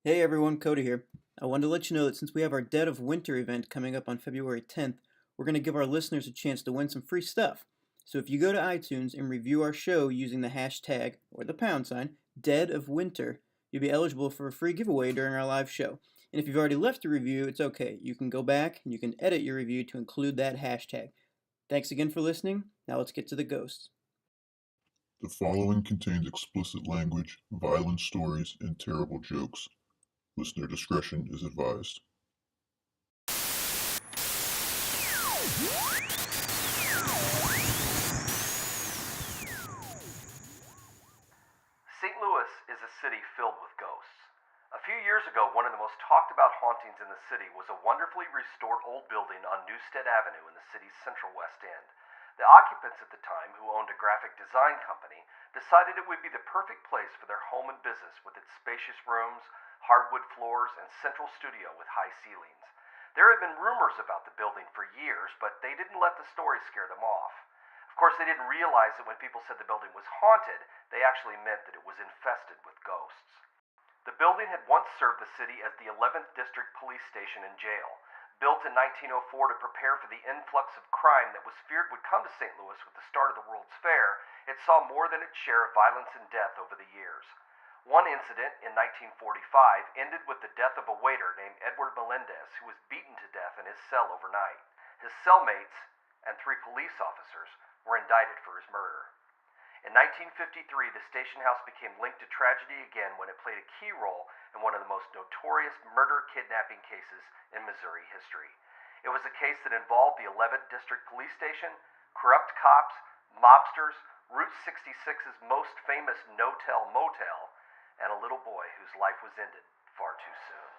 Hey everyone, Cody here. I wanted to let you know that since we have our Dead of Winter event coming up on February 10th, we're going to give our listeners a chance to win some free stuff. So if you go to iTunes and review our show using the hashtag or the pound sign Dead of Winter, you'll be eligible for a free giveaway during our live show. And if you've already left a review, it's okay. You can go back and you can edit your review to include that hashtag. Thanks again for listening. Now let's get to the ghosts. The following contains explicit language, violent stories, and terrible jokes. Listener discretion is advised. St. Louis is a city filled with ghosts. A few years ago, one of the most talked about hauntings in the city was a wonderfully restored old building on Newstead Avenue in the city's central west end. The occupants at the time, who owned a graphic design company, decided it would be the perfect place for their home and business with its spacious rooms, hardwood floors, and central studio with high ceilings. There had been rumors about the building for years, but they didn't let the story scare them off. Of course, they didn't realize that when people said the building was haunted, they actually meant that it was infested with ghosts. The building had once served the city as the 11th District Police Station and jail. Built in 1904 to prepare for the influx of crime that was feared would come to St. Louis with the start of the World's Fair, it saw more than its share of violence and death over the years. One incident in 1945 ended with the death of a waiter named Edward Melendez, who was beaten to death in his cell overnight. His cellmates and 3 police officers were indicted for his murder. In 1953, the station house became linked to tragedy again when it played a key role in one of the most notorious murder-kidnapping cases in Missouri history. It was a case that involved the 11th District Police Station, corrupt cops, mobsters, Route 66's most famous no-tell motel, and a little boy whose life was ended far too soon.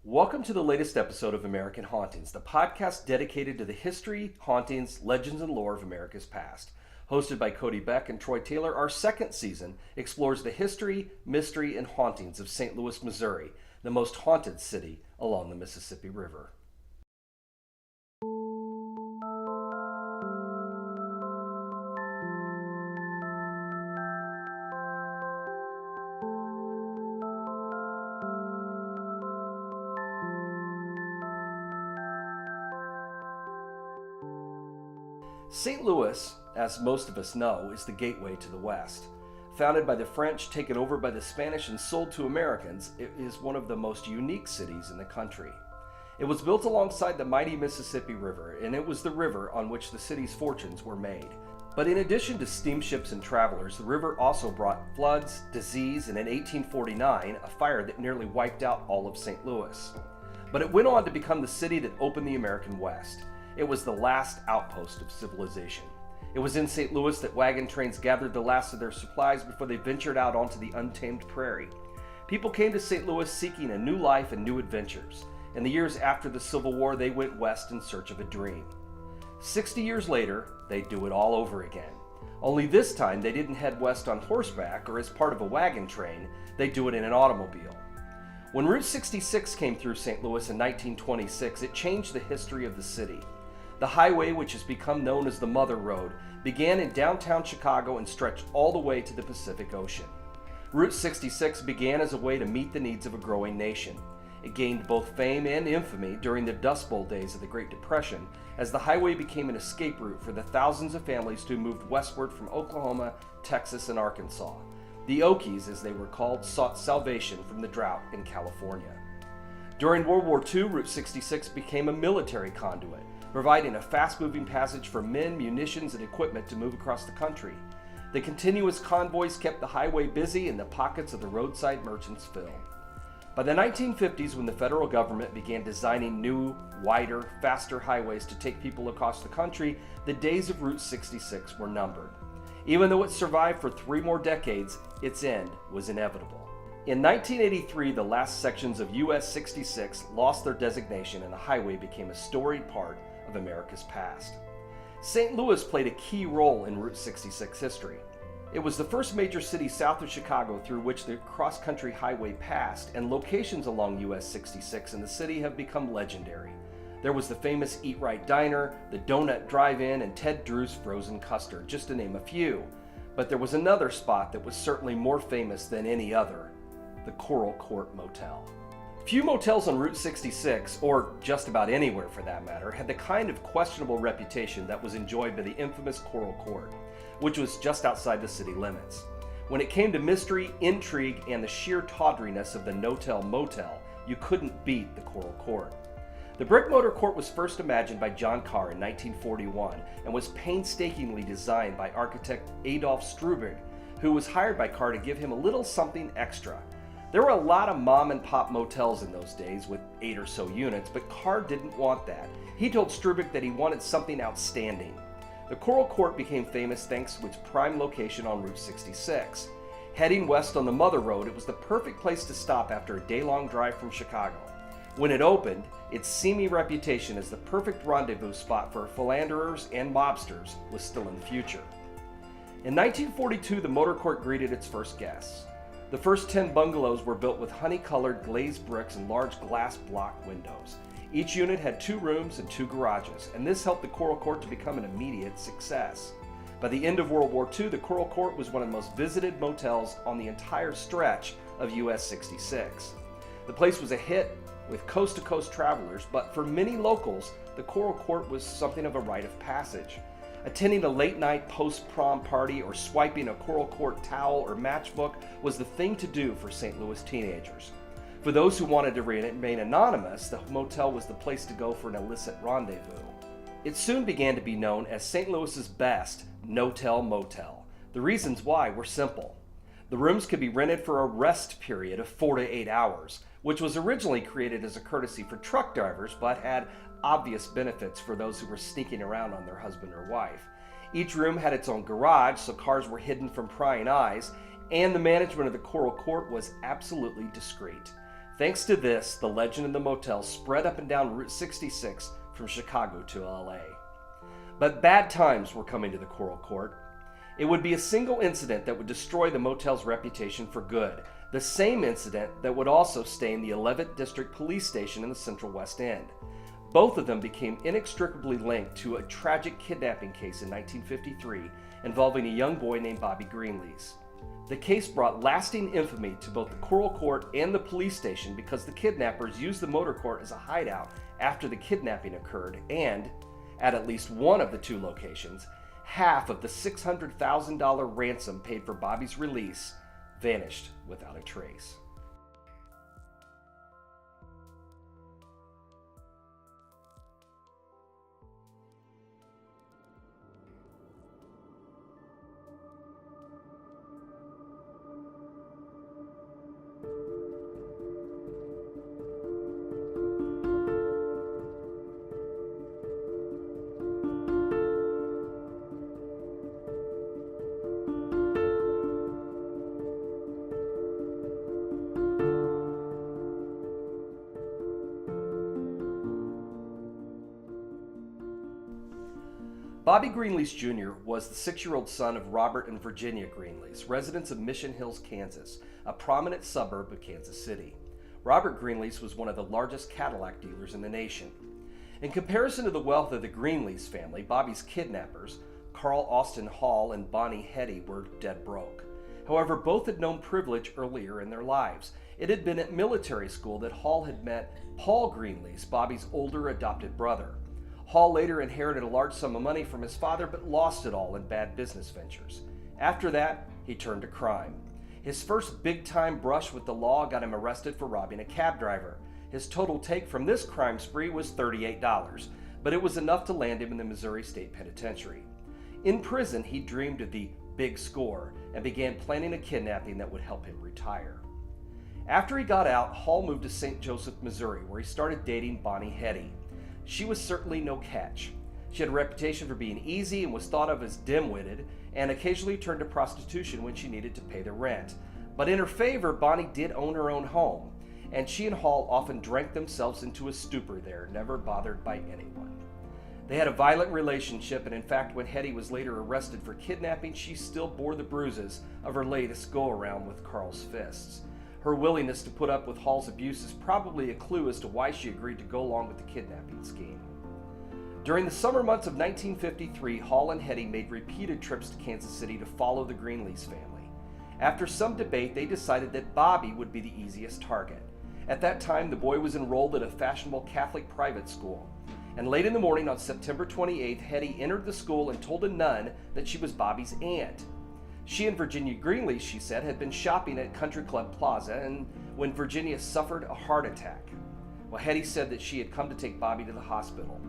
Welcome to the latest episode of American Hauntings, the podcast dedicated to the history, hauntings, legends, and lore of America's past. Hosted by Cody Beck and Troy Taylor, our second season explores the history, mystery, and hauntings of St. Louis, Missouri, the most haunted city along the Mississippi River. St. Louis, as most of us know, is the gateway to the West. Founded by the French, taken over by the Spanish, and sold to Americans, it is one of the most unique cities in the country. It was built alongside the mighty Mississippi River, and it was the river on which the city's fortunes were made. But in addition to steamships and travelers, the river also brought floods, disease, and in 1849, a fire that nearly wiped out all of St. Louis. But it went on to become the city that opened the American West. It was the last outpost of civilization. It was in St. Louis that wagon trains gathered the last of their supplies before they ventured out onto the untamed prairie. People came to St. Louis seeking a new life and new adventures. In the years after the Civil War, they went west in search of a dream. 60 years later, they'd do it all over again. Only this time, they didn't head west on horseback or as part of a wagon train, they'd do it in an automobile. When Route 66 came through St. Louis in 1926, it changed the history of the city. The highway, which has become known as the Mother Road, began in downtown Chicago and stretched all the way to the Pacific Ocean. Route 66 began as a way to meet the needs of a growing nation. It gained both fame and infamy during the Dust Bowl days of the Great Depression, as the highway became an escape route for the thousands of families who moved westward from Oklahoma, Texas, and Arkansas. The Okies, as they were called, sought salvation from the drought in California. During World War II, Route 66 became a military conduit, providing a fast-moving passage for men, munitions, and equipment to move across the country. The continuous convoys kept the highway busy and the pockets of the roadside merchants filled. By the 1950s, when the federal government began designing new, wider, faster highways to take people across the country, the days of Route 66 were numbered. Even though it survived for 3 more decades, its end was inevitable. In 1983, the last sections of US 66 lost their designation and the highway became a storied part of America's past. St. Louis played a key role in Route 66 history. It was the first major city south of Chicago through which the cross-country highway passed, and locations along US 66 in the city have become legendary. There was the famous Eat Right Diner, the Donut Drive-In, and Ted Drew's Frozen Custard, just to name a few. But there was another spot that was certainly more famous than any other, the Coral Court Motel. Few motels on Route 66, or just about anywhere for that matter, had the kind of questionable reputation that was enjoyed by the infamous Coral Court, which was just outside the city limits. When it came to mystery, intrigue, and the sheer tawdriness of the no-tell motel, you couldn't beat the Coral Court. The brick motor court was first imagined by John Carr in 1941 and was painstakingly designed by architect Adolf Strubig, who was hired by Carr to give him a little something extra. There were a lot of mom and pop motels in those days with 8 or so units, but Carr didn't want that. He told Strubig that he wanted something outstanding. The Coral Court became famous thanks to its prime location on Route 66. Heading west on the Mother Road, it was the perfect place to stop after a day-long drive from Chicago. When it opened, its seamy reputation as the perfect rendezvous spot for philanderers and mobsters was still in the future. In 1942, the motor court greeted its first guests. The first 10 bungalows were built with honey-colored glazed bricks and large glass block windows. Each unit had 2 rooms and 2 garages, and this helped the Coral Court to become an immediate success. By the end of World War II, the Coral Court was one of the most visited motels on the entire stretch of US 66. The place was a hit with coast-to-coast travelers, but for many locals, the Coral Court was something of a rite of passage. Attending a late-night post-prom party or swiping a Coral Court towel or matchbook was the thing to do for St. Louis teenagers. For those who wanted to remain anonymous, the motel was the place to go for an illicit rendezvous. It soon began to be known as St. Louis's best no-tell motel. The reasons why were simple. The rooms could be rented for a rest period of 4 to 8 hours, which was originally created as a courtesy for truck drivers but had obvious benefits for those who were sneaking around on their husband or wife. Each room had its own garage, so cars were hidden from prying eyes, and the management of the Coral Court was absolutely discreet. Thanks to this, the legend of the motel spread up and down Route 66 from Chicago to LA. But bad times were coming to the Coral Court. It would be a single incident that would destroy the motel's reputation for good, the same incident that would also stain the 11th District Police Station in the Central West End. Both of them became inextricably linked to a tragic kidnapping case in 1953 involving a young boy named Bobby Greenlees. The case brought lasting infamy to both the Coral Court and the police station because the kidnappers used the motor court as a hideout after the kidnapping occurred, and, at least one of the 2 locations, half of the $600,000 ransom paid for Bobby's release vanished without a trace. Bobby Greenlees Jr. was the 6-year-old son of Robert and Virginia Greenlees, residents of Mission Hills, Kansas, a prominent suburb of Kansas City. Robert Greenlees was one of the largest Cadillac dealers in the nation. In comparison to the wealth of the Greenlees family, Bobby's kidnappers, Carl Austin Hall and Bonnie Hetty, were dead broke. However, both had known privilege earlier in their lives. It had been at military school that Hall had met Paul Greenlees, Bobby's older adopted brother. Hall later inherited a large sum of money from his father, but lost it all in bad business ventures. After that, he turned to crime. His first big-time brush with the law got him arrested for robbing a cab driver. His total take from this crime spree was $38, but it was enough to land him in the Missouri State Penitentiary. In prison, he dreamed of the big score and began planning a kidnapping that would help him retire. After he got out, Hall moved to St. Joseph, Missouri, where he started dating Bonnie Hetty. She was certainly no catch. She had a reputation for being easy and was thought of as dim-witted, and occasionally turned to prostitution when she needed to pay the rent. But in her favor, Bonnie did own her own home, and she and Hall often drank themselves into a stupor there, never bothered by anyone. They had a violent relationship, and in fact, when Hetty was later arrested for kidnapping, she still bore the bruises of her latest go-around with Carl's fists. Her willingness to put up with Hall's abuse is probably a clue as to why she agreed to go along with the kidnapping scheme. During the summer months of 1953, Hall and Hetty made repeated trips to Kansas City to follow the Greenlease family. After some debate, they decided that Bobby would be the easiest target. At that time, the boy was enrolled at a fashionable Catholic private school. And late in the morning on September 28th, Hetty entered the school and told a nun that she was Bobby's aunt. She and Virginia Greenlease, she said, had been shopping at Country Club Plaza and when Virginia suffered a heart attack. Well, Hetty said that she had come to take Bobby to the hospital.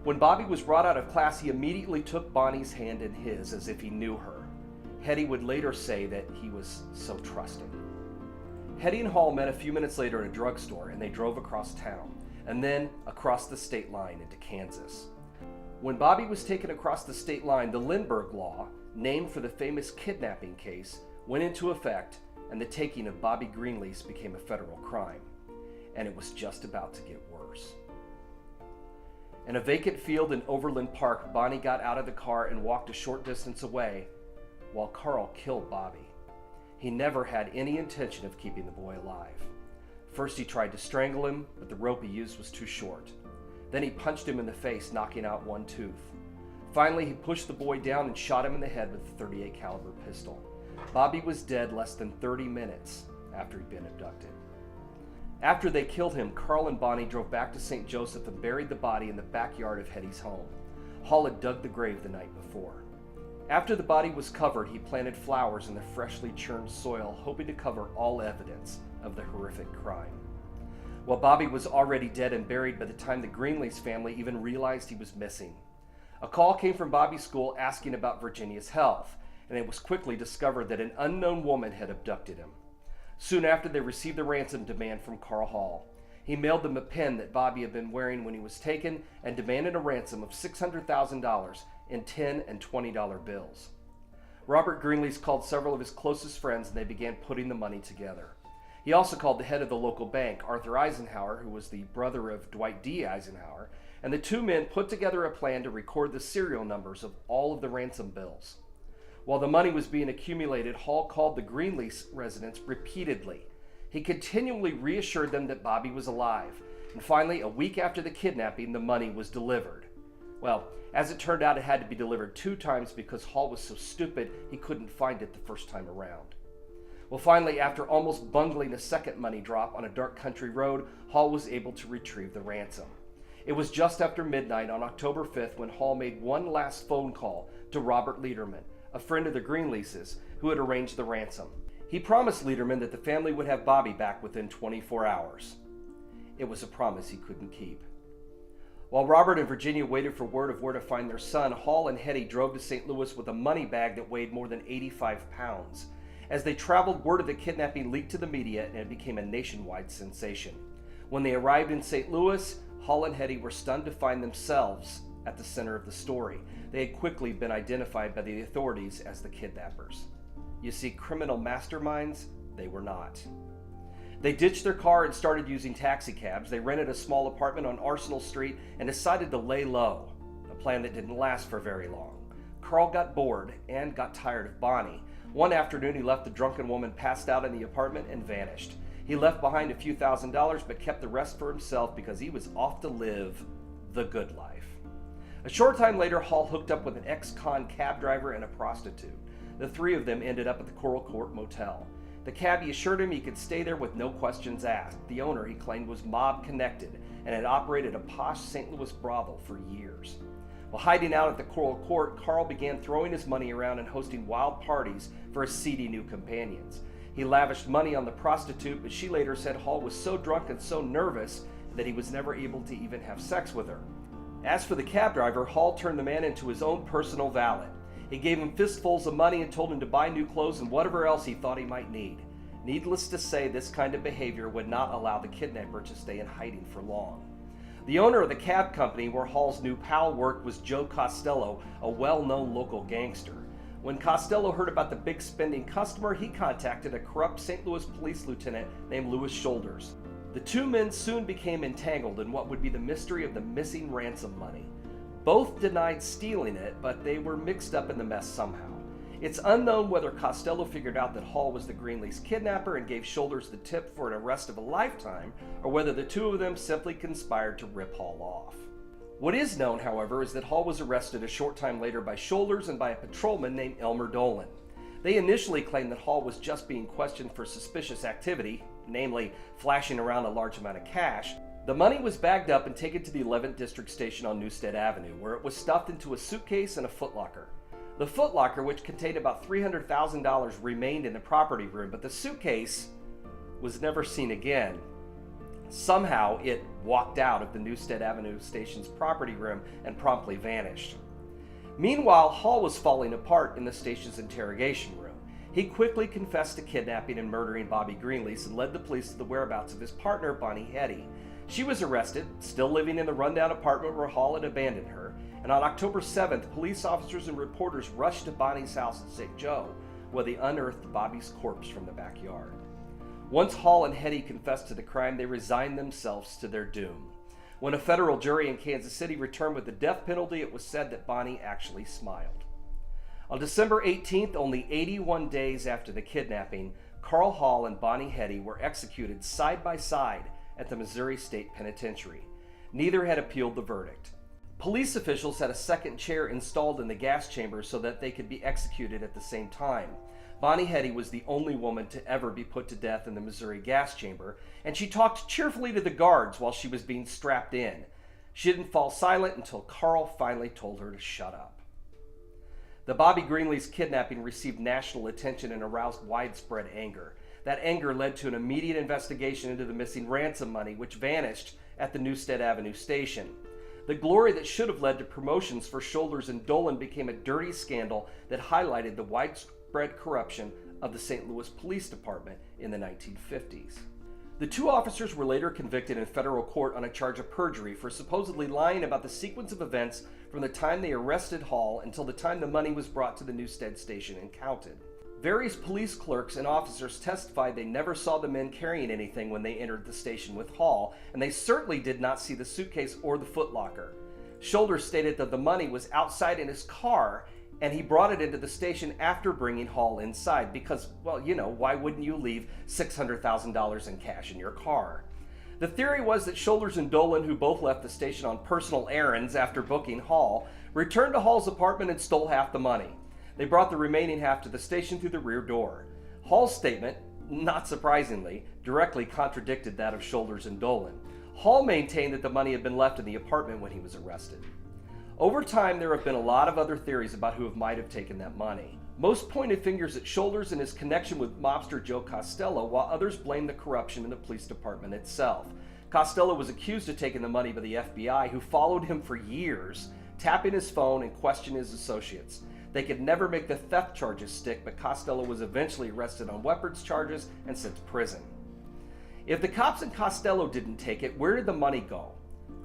When Bobby was brought out of class, he immediately took Bonnie's hand in his as if he knew her. Hetty would later say that he was so trusting. Hetty and Hall met a few minutes later at a drugstore, and they drove across town, and then across the state line into Kansas. When Bobby was taken across the state line, the Lindbergh Law, named for the famous kidnapping case, went into effect, and the taking of Bobby Greenlease became a federal crime. And it was just about to get worse. In a vacant field in Overland Park, Bonnie got out of the car and walked a short distance away, while Carl killed Bobby. He never had any intention of keeping the boy alive. First he tried to strangle him, but the rope he used was too short. Then he punched him in the face, knocking out one tooth. Finally, he pushed the boy down and shot him in the head with a .38 caliber pistol. Bobby was dead less than 30 minutes after he'd been abducted. After they killed him, Carl and Bonnie drove back to St. Joseph and buried the body in the backyard of Hetty's home. Hall had dug the grave the night before. After the body was covered, he planted flowers in the freshly churned soil, hoping to cover all evidence of the horrific crime. Well, Bobby was already dead and buried by the time the Greenlease family even realized he was missing. A call came from Bobby's school asking about Virginia's health, and it was quickly discovered that an unknown woman had abducted him. Soon after, they received a ransom demand from Carl Hall. He mailed them a pin that Bobby had been wearing when he was taken and demanded a ransom of $600,000 in $10 and $20 bills. Robert Greenlease called several of his closest friends and they began putting the money together. He also called the head of the local bank, Arthur Eisenhower, who was the brother of Dwight D. Eisenhower, and the two men put together a plan to record the serial numbers of all of the ransom bills. While the money was being accumulated, Hall called the Greenlease residents repeatedly. He continually reassured them that Bobby was alive, and finally, a week after the kidnapping, the money was delivered. Well, as it turned out, it had to be delivered 2 times because Hall was so stupid he couldn't find it the first time around. Well, finally, after almost bungling a second money drop on a dark country road, Hall was able to retrieve the ransom. It was just after midnight on October 5th when Hall made one last phone call to Robert Lederman, a friend of the Greenleases, who had arranged the ransom. He promised Lederman that the family would have Bobby back within 24 hours. It was a promise he couldn't keep. While Robert and Virginia waited for word of where to find their son, Hall and Hetty drove to St. Louis with a money bag that weighed more than 85 pounds. As they traveled, word of the kidnapping leaked to the media and it became a nationwide sensation. When they arrived in St. Louis, Hall and Hetty were stunned to find themselves at the center of the story. They had quickly been identified by the authorities as the kidnappers. You see, criminal masterminds, they were not. They ditched their car and started using taxi cabs. They rented a small apartment on Arsenal Street and decided to lay low, a plan that didn't last for very long. Carl got bored and got tired of Bonnie. One afternoon, he left the drunken woman passed out in the apartment and vanished. He left behind a few $1,000s but kept the rest for himself because he was off to live the good life. A short time later, Hall hooked up with an ex-con cab driver and a prostitute. The 3 of them ended up at the Coral Court Motel. The cabbie assured him he could stay there with no questions asked. The owner, he claimed, was mob-connected and had operated a posh St. Louis brothel for years. While hiding out at the Coral Court, Carl began throwing his money around and hosting wild parties for his seedy new companions. He lavished money on the prostitute, but she later said Hall was so drunk and so nervous that he was never able to even have sex with her. As for the cab driver, Hall turned the man into his own personal valet. He gave him fistfuls of money and told him to buy new clothes and whatever else he thought he might need. Needless to say, this kind of behavior would not allow the kidnapper to stay in hiding for long. The owner of the cab company where Hall's new pal worked was Joe Costello, a well-known local gangster. When Costello heard about the big spending customer, he contacted a corrupt St. Louis police lieutenant named Louis Shoulders. The two men soon became entangled in what would be the mystery of the missing ransom money. Both denied stealing it, but they were mixed up in the mess somehow. It's unknown whether Costello figured out that Hall was the Greenleaf's kidnapper and gave Shoulders the tip for an arrest of a lifetime, or whether the two of them simply conspired to rip Hall off. What is known, however, is that Hall was arrested a short time later by Shoulders and by a patrolman named Elmer Dolan. They initially claimed that Hall was just being questioned for suspicious activity, namely flashing around a large amount of cash. The money was bagged up and taken to the 11th District Station on Newstead Avenue, where it was stuffed into a suitcase and a footlocker. The footlocker, which contained about $300,000, remained in the property room, but the suitcase was never seen again. Somehow, it walked out of the Newstead Avenue station's property room and promptly vanished. Meanwhile, Hall was falling apart in the station's interrogation room. He quickly confessed to kidnapping and murdering Bobby Greenleaf and led the police to the whereabouts of his partner, Bonnie Hetty. She was arrested, still living in the rundown apartment where Hall had abandoned her, and on October 7th, police officers and reporters rushed to Bonnie's house in St. Joe, where they unearthed Bobby's corpse from the backyard. Once Hall and Hetty confessed to the crime, they resigned themselves to their doom. When a federal jury in Kansas City returned with the death penalty, it was said that Bonnie actually smiled. On December 18th, only 81 days after the kidnapping, Carl Hall and Bonnie Hetty were executed side by side at the Missouri State Penitentiary. Neither had appealed the verdict. Police officials had a second chair installed in the gas chamber so that they could be executed at the same time. Bonnie Hetty was the only woman to ever be put to death in the Missouri gas chamber, and she talked cheerfully to the guards while she was being strapped in. She didn't fall silent until Carl finally told her to shut up. The Bobby Greenleaf's kidnapping received national attention and aroused widespread anger. That anger led to an immediate investigation into the missing ransom money, which vanished at the Newstead Avenue station. The glory that should have led to promotions for Shoulders and Dolan became a dirty scandal that highlighted the widespread corruption of the St. Louis Police Department in the 1950s. The two officers were later convicted in federal court on a charge of perjury for supposedly lying about the sequence of events from the time they arrested Hall until the time the money was brought to the Newstead station and counted. Various police clerks and officers testified they never saw the men carrying anything when they entered the station with Hall, and they certainly did not see the suitcase or the footlocker. Shoulders stated that the money was outside in his car, and he brought it into the station after bringing Hall inside because, well, why wouldn't you leave $600,000 in cash in your car? The theory was that Shoulders and Dolan, who both left the station on personal errands after booking Hall, returned to Hall's apartment and stole half the money. They brought the remaining half to the station through the rear door. Hall's statement, not surprisingly, directly contradicted that of Shoulders and Dolan. Hall maintained that the money had been left in the apartment when he was arrested. Over time, there have been a lot of other theories about who might have taken that money. Most pointed fingers at Shoulders and his connection with mobster Joe Costello, while others blamed the corruption in the police department itself. Costello was accused of taking the money by the FBI, who followed him for years, tapping his phone and questioning his associates. They could never make the theft charges stick, but Costello was eventually arrested on weapons charges and sent to prison. If the cops and Costello didn't take it, where did the money go?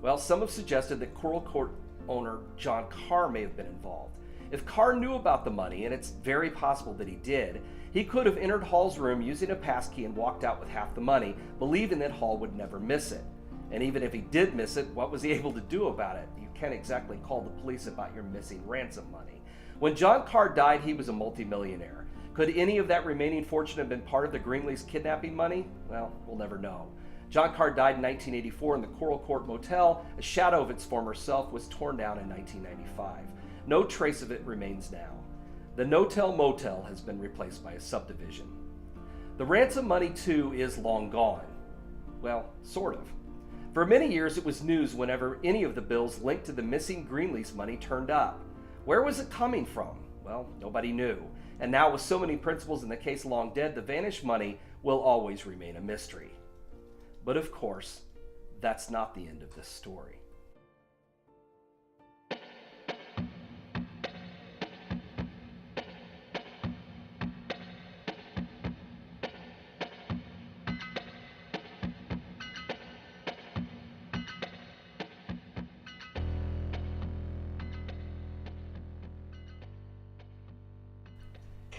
Well, some have suggested that Coral Court owner John Carr may have been involved. If Carr knew about the money, and it's very possible that he did, he could have entered Hall's room using a passkey and walked out with half the money, believing that Hall would never miss it. And even if he did miss it, what was he able to do about it? You can't exactly call the police about your missing ransom money. When John Carr died, he was a multimillionaire. Could any of that remaining fortune have been part of the Greenleaf's kidnapping money? Well, we'll never know. John Carr died in 1984 in the Coral Court Motel. A shadow of its former self was torn down in 1995. No trace of it remains now. The No-Tell Motel has been replaced by a subdivision. The ransom money, too, is long gone. Well, sort of. For many years, it was news whenever any of the bills linked to the missing Greenleaf's money turned up. Where was it coming from? Well, nobody knew. And now with so many principals in the case long dead, the vanished money will always remain a mystery. But of course, that's not the end of this story.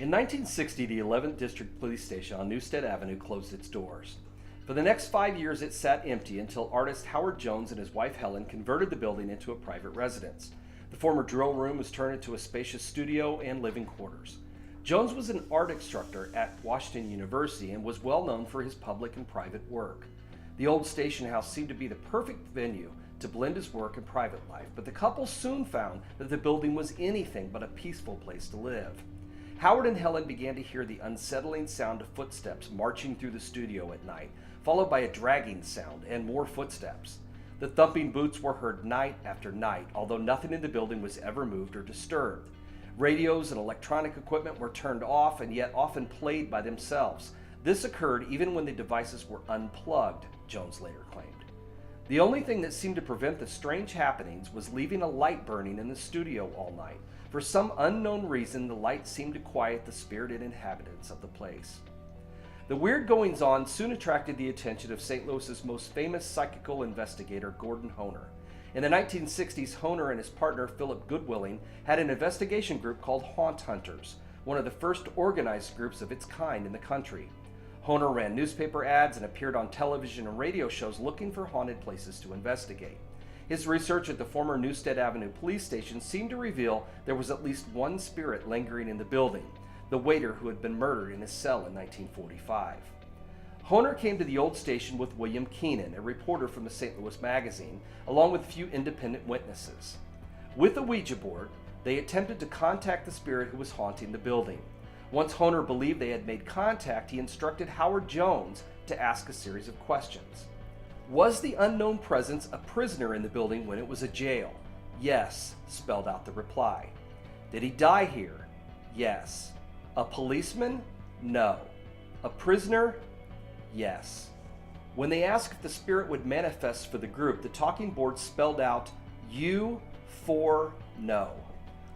In 1960, the 11th District Police Station on Newstead Avenue closed its doors. For the next 5 years, it sat empty until artist Howard Jones and his wife Helen converted the building into a private residence. The former drill room was turned into a spacious studio and living quarters. Jones was an art instructor at Washington University and was well known for his public and private work. The old station house seemed to be the perfect venue to blend his work and private life, but the couple soon found that the building was anything but a peaceful place to live. Howard and Helen began to hear the unsettling sound of footsteps marching through the studio at night, followed by a dragging sound and more footsteps. The thumping boots were heard night after night, although nothing in the building was ever moved or disturbed. Radios and electronic equipment were turned off and yet often played by themselves. This occurred even when the devices were unplugged, Jones later claimed. The only thing that seemed to prevent the strange happenings was leaving a light burning in the studio all night. For some unknown reason, the light seemed to quiet the spirited inhabitants of the place. The weird goings-on soon attracted the attention of St. Louis's most famous psychical investigator, Gordon Hohner. In the 1960s, Hohner and his partner, Philip Goodwilling, had an investigation group called Haunt Hunters, one of the first organized groups of its kind in the country. Hohner ran newspaper ads and appeared on television and radio shows looking for haunted places to investigate. His research at the former Newstead Avenue police station seemed to reveal there was at least one spirit lingering in the building, the waiter who had been murdered in his cell in 1945. Hohner came to the old station with William Keenan, a reporter from the St. Louis Magazine, along with a few independent witnesses. With a Ouija board, they attempted to contact the spirit who was haunting the building. Once Hohner believed they had made contact, he instructed Howard Jones to ask a series of questions. Was the unknown presence a prisoner in the building when it was a jail? Yes, spelled out the reply. Did he die here? Yes. A policeman? No. A prisoner? Yes. When they asked if the spirit would manifest for the group, the talking board spelled out U for no.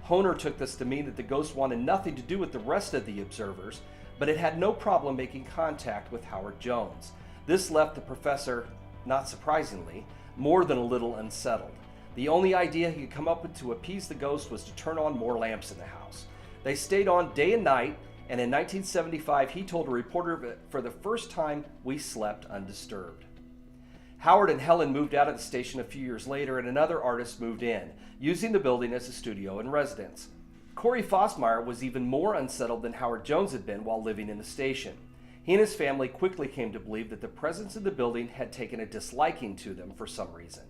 Hohner took this to mean that the ghost wanted nothing to do with the rest of the observers, but it had no problem making contact with Howard Jones. This left the professor, not surprisingly, more than a little unsettled. The only idea he could come up with to appease the ghost was to turn on more lamps in the house. They stayed on day and night, and in 1975 he told a reporter that for the first time, we slept undisturbed. Howard and Helen moved out of the station a few years later, and another artist moved in, using the building as a studio and residence. Corey Fossmeyer was even more unsettled than Howard Jones had been while living in the station. He and his family quickly came to believe that the presence in the building had taken a disliking to them for some reason.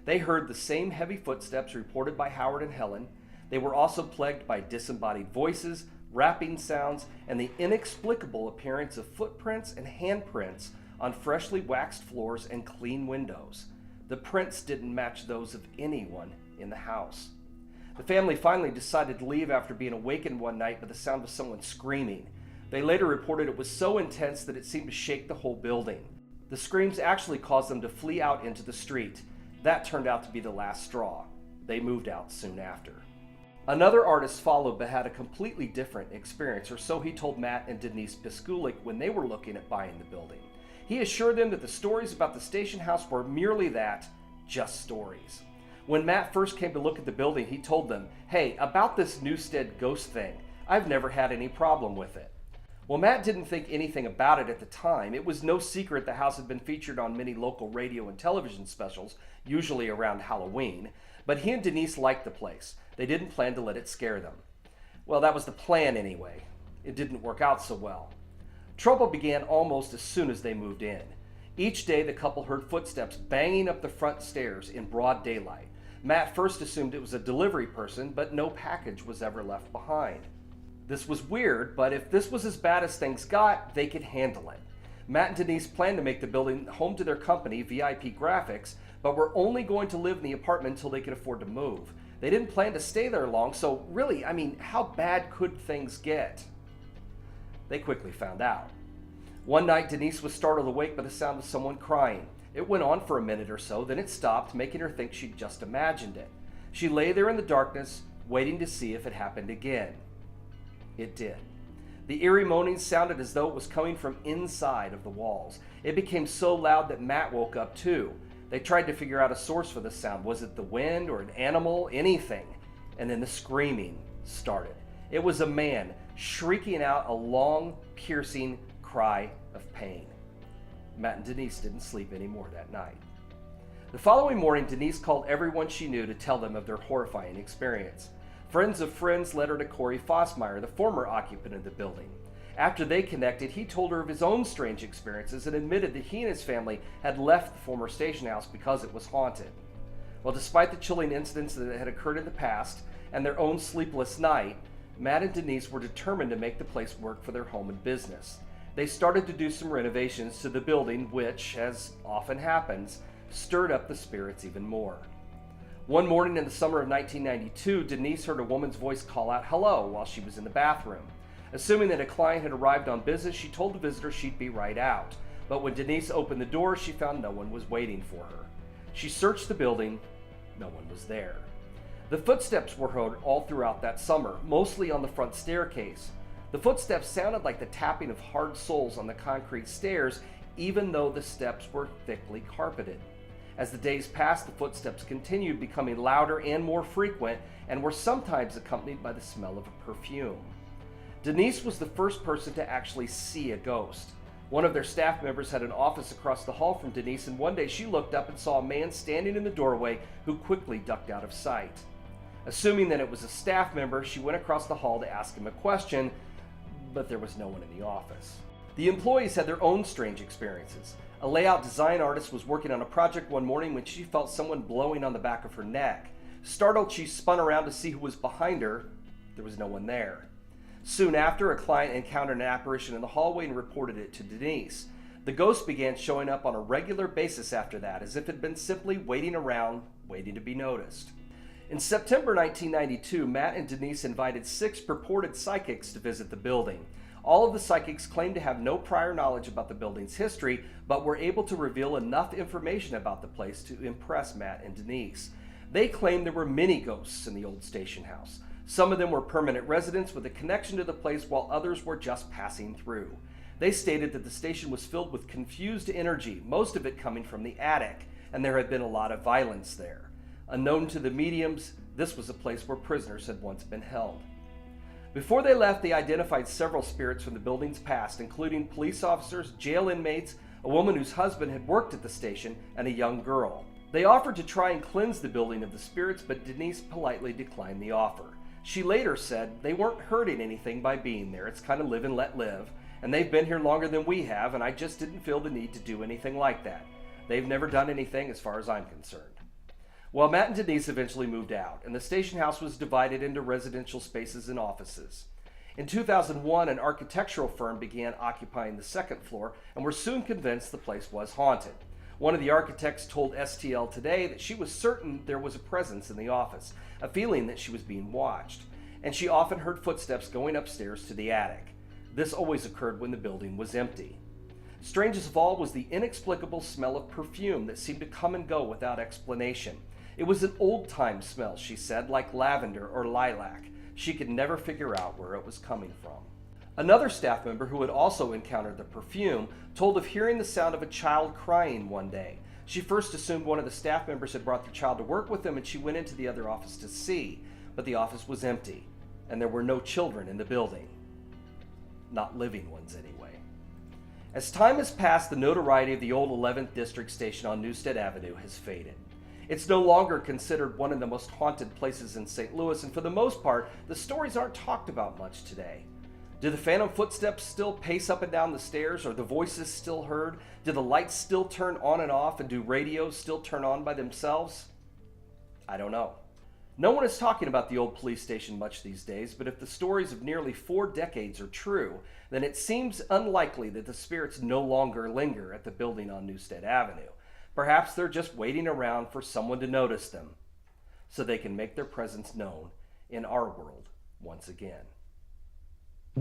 They heard the same heavy footsteps reported by Howard and Helen. They were also plagued by disembodied voices, rapping sounds, and the inexplicable appearance of footprints and handprints on freshly waxed floors and clean windows. The prints didn't match those of anyone in the house. The family finally decided to leave after being awakened one night by the sound of someone screaming. They later reported it was so intense that it seemed to shake the whole building. The screams actually caused them to flee out into the street. That turned out to be the last straw. They moved out soon after. Another artist followed but had a completely different experience, or so he told Matt and Denise Piskulik when they were looking at buying the building. He assured them that the stories about the station house were merely that, just stories. When Matt first came to look at the building, he told them, "Hey, about this Newstead ghost thing, I've never had any problem with it." Well, Matt didn't think anything about it at the time. It was no secret the house had been featured on many local radio and television specials, usually around Halloween, but he and Denise liked the place. They didn't plan to let it scare them. Well, that was the plan anyway. It didn't work out so well. Trouble began almost as soon as they moved in. Each day, the couple heard footsteps banging up the front stairs in broad daylight. Matt first assumed it was a delivery person, but no package was ever left behind. This was weird, but if this was as bad as things got, they could handle it. Matt and Denise planned to make the building home to their company, VIP Graphics, but were only going to live in the apartment until they could afford to move. They didn't plan to stay there long, so really, how bad could things get? They quickly found out. One night, Denise was startled awake by the sound of someone crying. It went on for a minute or so, then it stopped, making her think she'd just imagined it. She lay there in the darkness, waiting to see if it happened again. It did. The eerie moaning sounded as though it was coming from inside of the walls. It became so loud that Matt woke up too. They tried to figure out a source for the sound. Was it the wind or an animal? Anything. And then the screaming started. It was a man, shrieking out a long, piercing cry of pain. Matt and Denise didn't sleep anymore that night. The following morning, Denise called everyone she knew to tell them of their horrifying experience. Friends of friends led her to Corey Fossmeyer, the former occupant of the building. After they connected, he told her of his own strange experiences and admitted that he and his family had left the former station house because it was haunted. Well, despite the chilling incidents that had occurred in the past and their own sleepless night, Matt and Denise were determined to make the place work for their home and business. They started to do some renovations to the building, which, as often happens, stirred up the spirits even more. One morning in the summer of 1992, Denise heard a woman's voice call out hello while she was in the bathroom. Assuming that a client had arrived on business, she told the visitor she'd be right out. But when Denise opened the door, she found no one was waiting for her. She searched the building. No one was there. The footsteps were heard all throughout that summer, mostly on the front staircase. The footsteps sounded like the tapping of hard soles on the concrete stairs, even though the steps were thickly carpeted. As the days passed, the footsteps continued, becoming louder and more frequent, and were sometimes accompanied by the smell of a perfume. Denise was the first person to actually see a ghost. One of their staff members had an office across the hall from Denise, and one day she looked up and saw a man standing in the doorway who quickly ducked out of sight. Assuming that it was a staff member, she went across the hall to ask him a question, but there was no one in the office. The employees had their own strange experiences. A layout design artist was working on a project one morning when she felt someone blowing on the back of her neck. Startled, she spun around to see who was behind her. There was no one there. Soon after, a client encountered an apparition in the hallway and reported it to Denise. The ghost began showing up on a regular basis after that, as if it had been simply waiting around, waiting to be noticed. In September 1992, Matt and Denise invited 6 purported psychics to visit the building. All of the psychics claimed to have no prior knowledge about the building's history, but were able to reveal enough information about the place to impress Matt and Denise. They claimed there were many ghosts in the old station house. Some of them were permanent residents with a connection to the place, while others were just passing through. They stated that the station was filled with confused energy, most of it coming from the attic, and there had been a lot of violence there. Unknown to the mediums, this was a place where prisoners had once been held. Before they left, they identified several spirits from the building's past, including police officers, jail inmates, a woman whose husband had worked at the station, and a young girl. They offered to try and cleanse the building of the spirits, but Denise politely declined the offer. She later said they weren't hurting anything by being there. It's kind of live and let live, and they've been here longer than we have, and I just didn't feel the need to do anything like that. They've never done anything as far as I'm concerned. Well, Matt and Denise eventually moved out, and the station house was divided into residential spaces and offices. In 2001, an architectural firm began occupying the second floor and were soon convinced the place was haunted. One of the architects told STL Today that she was certain there was a presence in the office, a feeling that she was being watched, and she often heard footsteps going upstairs to the attic. This always occurred when the building was empty. Strangest of all was the inexplicable smell of perfume that seemed to come and go without explanation. It was an old-time smell, she said, like lavender or lilac. She could never figure out where it was coming from. Another staff member who had also encountered the perfume told of hearing the sound of a child crying one day. She first assumed one of the staff members had brought the child to work with them, and she went into the other office to see, but the office was empty, and there were no children in the building. Not living ones, anyway. As time has passed, the notoriety of the old 11th District station on Newstead Avenue has faded. It's no longer considered one of the most haunted places in St. Louis, and for the most part, the stories aren't talked about much today. Do the phantom footsteps still pace up and down the stairs? Are the voices still heard? Do the lights still turn on and off? And do radios still turn on by themselves? I don't know. No one is talking about the old police station much these days, but if the stories of nearly 4 decades are true, then it seems unlikely that the spirits no longer linger at the building on Newstead Avenue. Perhaps they're just waiting around for someone to notice them, so they can make their presence known in our world once again. I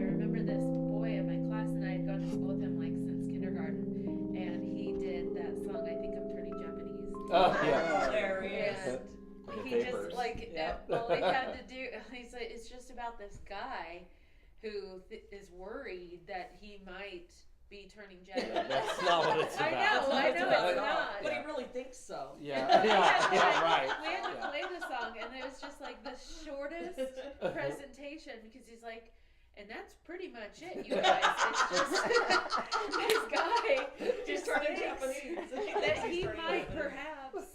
remember this boy in my class, and I had gone to school with him like since kindergarten, and he did that song, I Think I'm Turning Japanese. Oh, yeah. Hilarious. And The he papers. just like Yeah. all he had to do. He's like, it's just about this guy who is worried that he might be turning Japanese. That's not what it's I about. know, I That's know not it's at all. not. But he really thinks so. Yeah, We right. had to Yeah. play the song, and it was just like the shortest presentation because he's like, and that's pretty much it, you guys. It's just this guy He's just turning thinks Japanese. that he He's might turning perhaps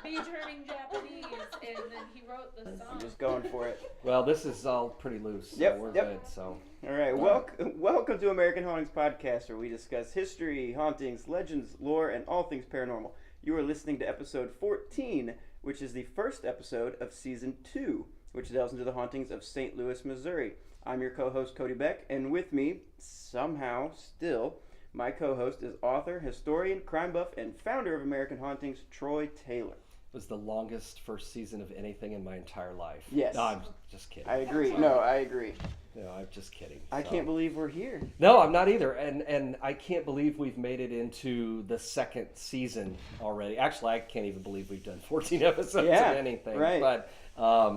be turning Japanese, and then he wrote the I'm song. just going for it. Well, this is all pretty loose. So Yep, we're yep. good. So All right, welcome to American Hauntings Podcast, where we discuss history, hauntings, legends, lore, and all things paranormal. You are listening to episode 14, which is the first episode of season 2, which delves into the hauntings of St. Louis, Missouri. I'm your co-host, Cody Beck, and with me, somehow still, my co-host is author, historian, crime buff, and founder of American Hauntings, Troy Taylor. it was the longest first season of anything in my entire life. Yes. No, I'm just kidding. I agree. No, I agree. No, I'm just kidding. I So- can't believe we're here. No, I'm not either, and I can't believe we've made it into the second season already. Actually, I can't even believe we've done 14 episodes Yeah, of anything. right. But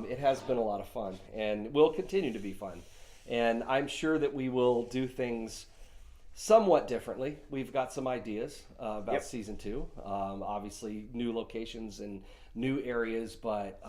it has been a lot of fun, and will continue to be fun. And I'm sure that we will do things somewhat differently. We've got some ideas about Yep. season 2. Obviously, new locations and new areas, but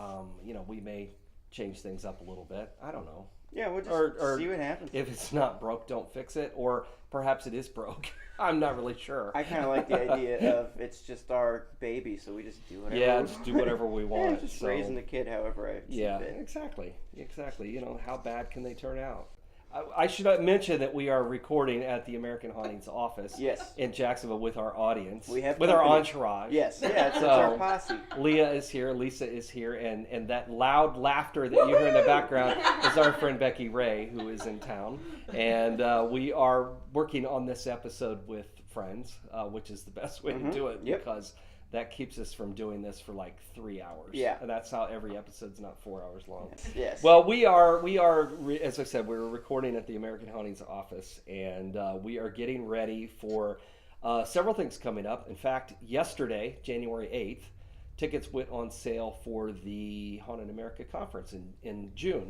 we may change things up a little bit. I don't know. Yeah, we'll just Or see what happens. If it's not broke, don't fix it. Or perhaps it is broke. I'm not really sure. I kind of like the idea of it's just our baby, so we just do whatever. Yeah, we just do whatever we Yeah, want. just so, raising the kid however I see yeah, fit. exactly. How bad can they turn out? I should mention that we are recording at the American Hauntings office Yes. in Jacksonville with our audience, We have with our company. entourage. Yes, yeah, it's So- our posse. Leah is here, Lisa is here, and that loud laughter that you hear in the background is our friend Becky Ray, who is in town. And we are working on this episode with friends, which is the best way to do it, Yep. because that keeps us from doing this for like 3 hours. Yeah. And that's how every episode's not 4 hours long. Yes. Well, we are, as I said, we're recording at the American Hauntings office, and we are getting ready for several things coming up. In fact, yesterday, January 8th, tickets went on sale for the Haunted America conference in June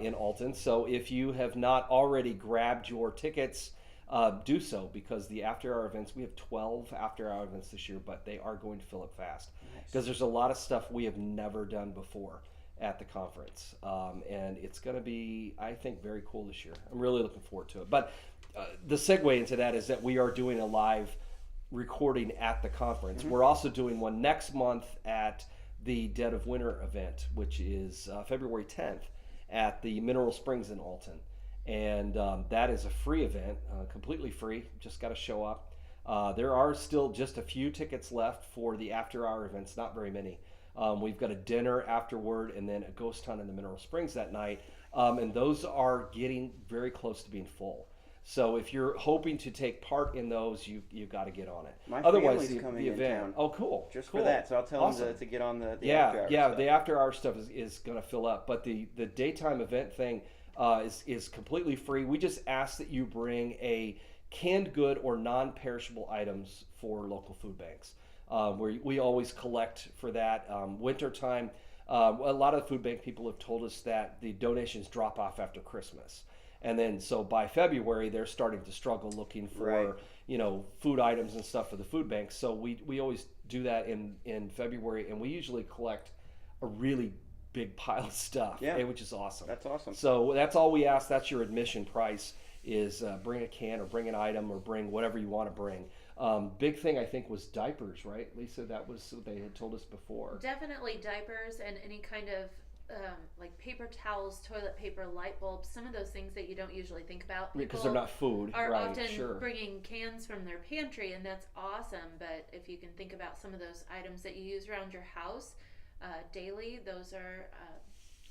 in Alton. So if you have not already grabbed your tickets, do so, because the after-hour events, we have 12 after-hour events this year, but they are going to fill up fast because there's a lot of stuff we have never done before at the conference, and it's going to be, I think, very cool this year. I'm really looking forward to it. But the segue into that is that we are doing a live recording at the conference. We're also doing one next month at the Dead of Winter event, which is February 10th at the Mineral Springs in Alton. And that is a free event, completely free. Just got to show up. There are still just a few tickets left for the after-hour events, not very many. We've got a dinner afterward and then a ghost hunt in the Mineral Springs that night. And those are getting very close to being full. So if you're hoping to take part in those, you've got to get on it. My Otherwise, family's coming the in event. town. Oh, cool. Just cool. for that, so I'll tell Awesome. them to get on the Yeah, after-hour yeah. stuff. The after-hour stuff is going to fill up, but the daytime event thing is completely free. We just ask that you bring a canned good or non-perishable items for local food banks. We always collect for that. Wintertime, a lot of the food bank people have told us that the donations drop off after Christmas. And then so by February, they're starting to struggle looking for, food items and stuff for the food banks. So we always do that in February, and we usually collect a really big pile of stuff, which is awesome. That's awesome. So that's all we ask. That's your admission price, is bring a can or bring an item or bring whatever you want to bring. Big thing, I think, was diapers, right, Lisa? That was what they had told us before. Definitely diapers and any kind of like paper towels, toilet paper, light bulbs, some of those things that you don't usually think about. Because they're not food, are right? often Sure. bringing cans from their pantry, and that's awesome. But if you can think about some of those items that you use around your house daily, those are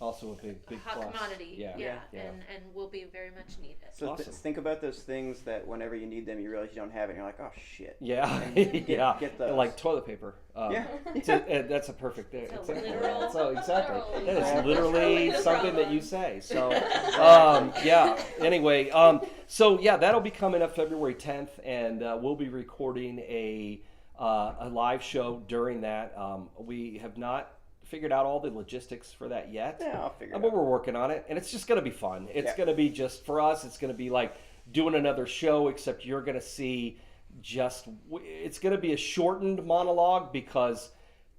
Also a big hot plus. commodity. Yeah. And will be very much needed. So Awesome. think about those things that whenever you need them, you realize you don't have it, and you're like, oh, shit. Yeah, Get those. like toilet paper. That's a perfect thing. It's a literal- So exactly, literal- that is Yeah. literally Literal. something that you say. So, Anyway, that'll be coming up February 10th, and we'll be recording a a live show during that. We have not figured out all the logistics for that yet. Yeah, I'll figure it But out. we're working on it, and it's just going to be fun. It's Yeah. going to be just, for us, it's going to be like doing another show, except you're going to see it's going to be a shortened monologue because,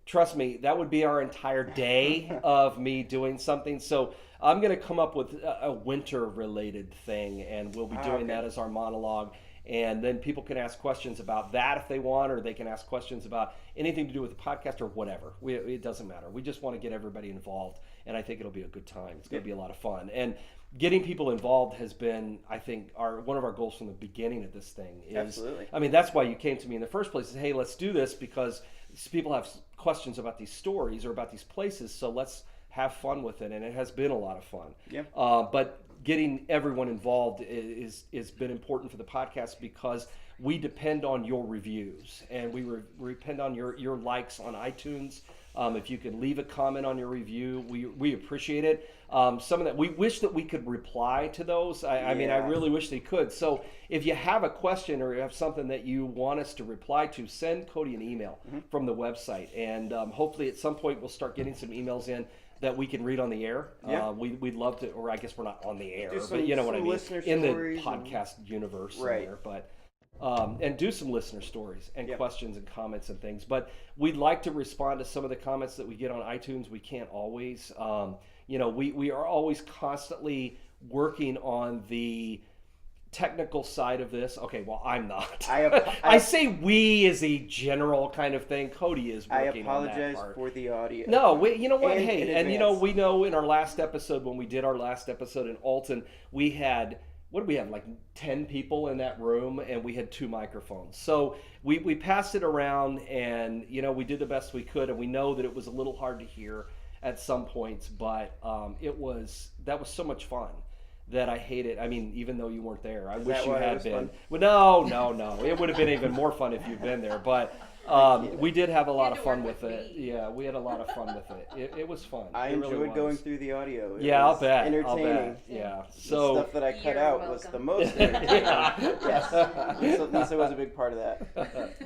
trust me, that would be our entire day of me doing something. So I'm going to come up with a winter-related thing, and we'll be doing that as our monologue. And then people can ask questions about that if they want, or they can ask questions about anything to do with the podcast or whatever. It doesn't matter. We just want to get everybody involved, and I think it'll be a good time. It's going to be a lot of fun. And getting people involved has been, I think, one of our goals from the beginning of this thing. Absolutely. I mean, that's why you came to me in the first place. Is, hey, let's do this because people have questions about these stories or about these places, so let's have fun with it. And it has been a lot of fun. Yeah. But getting everyone involved is been important for the podcast because we depend on your reviews and we depend on your likes on iTunes. If you can leave a comment on your review, we appreciate it. Some of that, we wish that we could reply to those. I mean, I really wish they could. So if you have a question or you have something that you want us to reply to, send Cody an email from the website. And hopefully at some point we'll start getting some emails in that we can read on the air. Yeah. We'd love to, or I guess we're not on the air, Do but you know what I some mean, listener in the stories podcast universe. Right. In there, but and do some listener stories and Yep. questions and comments and things. But we'd like to respond to some of the comments that we get on iTunes. We can't always. We are always constantly working on the technical side of this. Okay, well, I'm not. I say we as a general kind of thing. Cody is working on that apologize part. for the audio. No, you know what? In Hey, advance. we know in our last episode, when we did our last episode in Alton, we had, what did we have, like 10 people in that room, and we had 2 microphones. So we passed it around, and, we did the best we could, and we know that it was a little hard to hear at some points, but that was so much fun that I hate it. I mean, even though you weren't there, I wish that you why it had was been. fun? Well, no. It would have been even more fun if you'd been there, but we did have a lot had of to fun work with with it. me. Yeah, we had a lot of fun with it. It was fun. I It really enjoyed going was. through the audio. It Yeah, I'll was bet. entertaining. I'll bet. Yeah. The So stuff that I cut You're out was welcome. the most entertaining. Yeah. Yes. Lisa was a big part of that.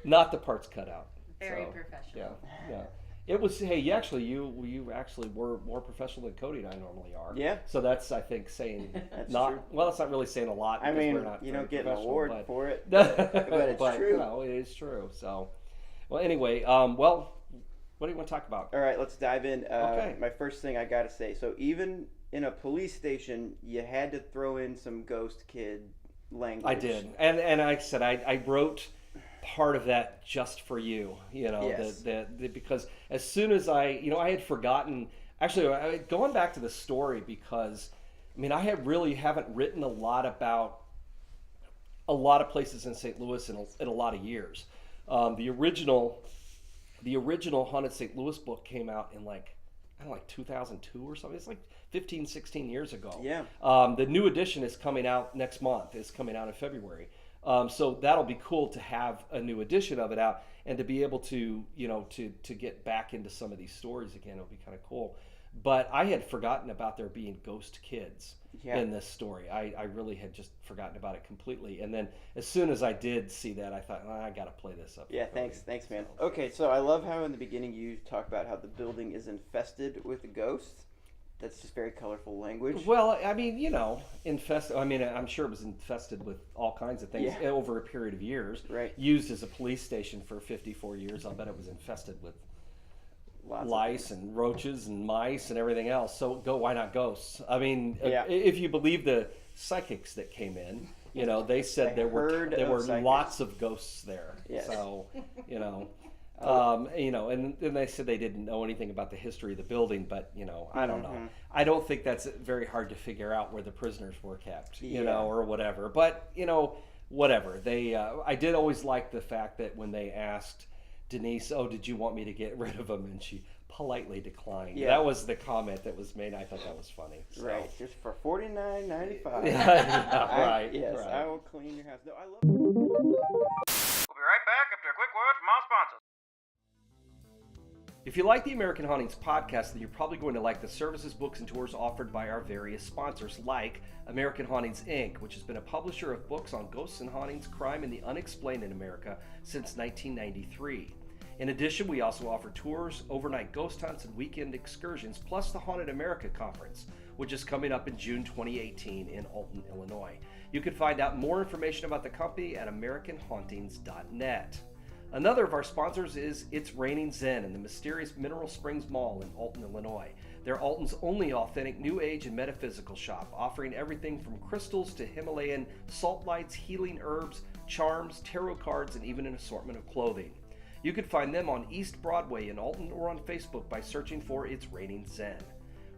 not the parts cut out. Very So, professional. Yeah. It was. Hey, you actually were more professional than Cody and I normally are. Yeah. So that's, I think, saying That's not true. well. That's not really saying a lot. I because mean, we're not you very don't get an professional, award but- for it, but it's true. it is true. So, well, anyway, what do you want to talk about? All right, let's dive in. Okay. My first thing I got to say, so even in a police station, you had to throw in some ghost kid language. I did, and like I said, I wrote part of that just for you. Yes. Because as soon as I had forgotten. Actually, going back to the story, because I mean, I haven't written a lot about a lot of places in St. Louis in a lot of years. The original Haunted St. Louis book came out in like 2002 or something. It's like 15, 16 years ago. Yeah. The new edition is coming out next month. It's coming out in February. So that'll be cool to have a new edition of it out and to be able to, to get back into some of these stories again. It'll be kind of cool. But I had forgotten about there being ghost kids in this story. I really had just forgotten about it completely. And then as soon as I did see that, I thought, I got to play this up. Yeah, thanks, man. Okay, so I love how in the beginning you talk about how the building is infested with ghosts. That's just very colorful language. Well, I mean, infested. I mean, I'm sure it was infested with all kinds of things Yeah. over a period of years. Right. Used as a police station for 54 years. I'll bet it was infested with Lots of lice and roaches and mice and everything else. So why not ghosts? I mean, Yeah. if you believe the psychics that came in, they said there were psychics. lots of ghosts there. Yes. So, and they said they didn't know anything about the history of the building, but I don't know. I don't think that's very hard to figure out where the prisoners were kept, or whatever. But whatever. They, I did always like the fact that when they asked Denise, "Oh, did you want me to get rid of them?" and she politely declined. Yeah. That was the comment that was made. I thought that was funny. So. Right, just for $49.95. Right. Yes, right. I will clean your house. No, I love. We'll be right back after a quick word from our sponsors. If you like the American Hauntings podcast, then you're probably going to like the services, books, and tours offered by our various sponsors, like American Hauntings, Inc., which has been a publisher of books on ghosts and hauntings, crime, and the unexplained in America since 1993. In addition, we also offer tours, overnight ghost hunts, and weekend excursions, plus the Haunted America Conference, which is coming up in June 2018 in Alton, Illinois. You can find out more information about the company at AmericanHauntings.net. Another of our sponsors is It's Raining Zen in the mysterious Mineral Springs Mall in Alton, Illinois. They're Alton's only authentic New Age and metaphysical shop, offering everything from crystals to Himalayan salt lights, healing herbs, charms, tarot cards, and even an assortment of clothing. You can find them on East Broadway in Alton or on Facebook by searching for It's Raining Zen.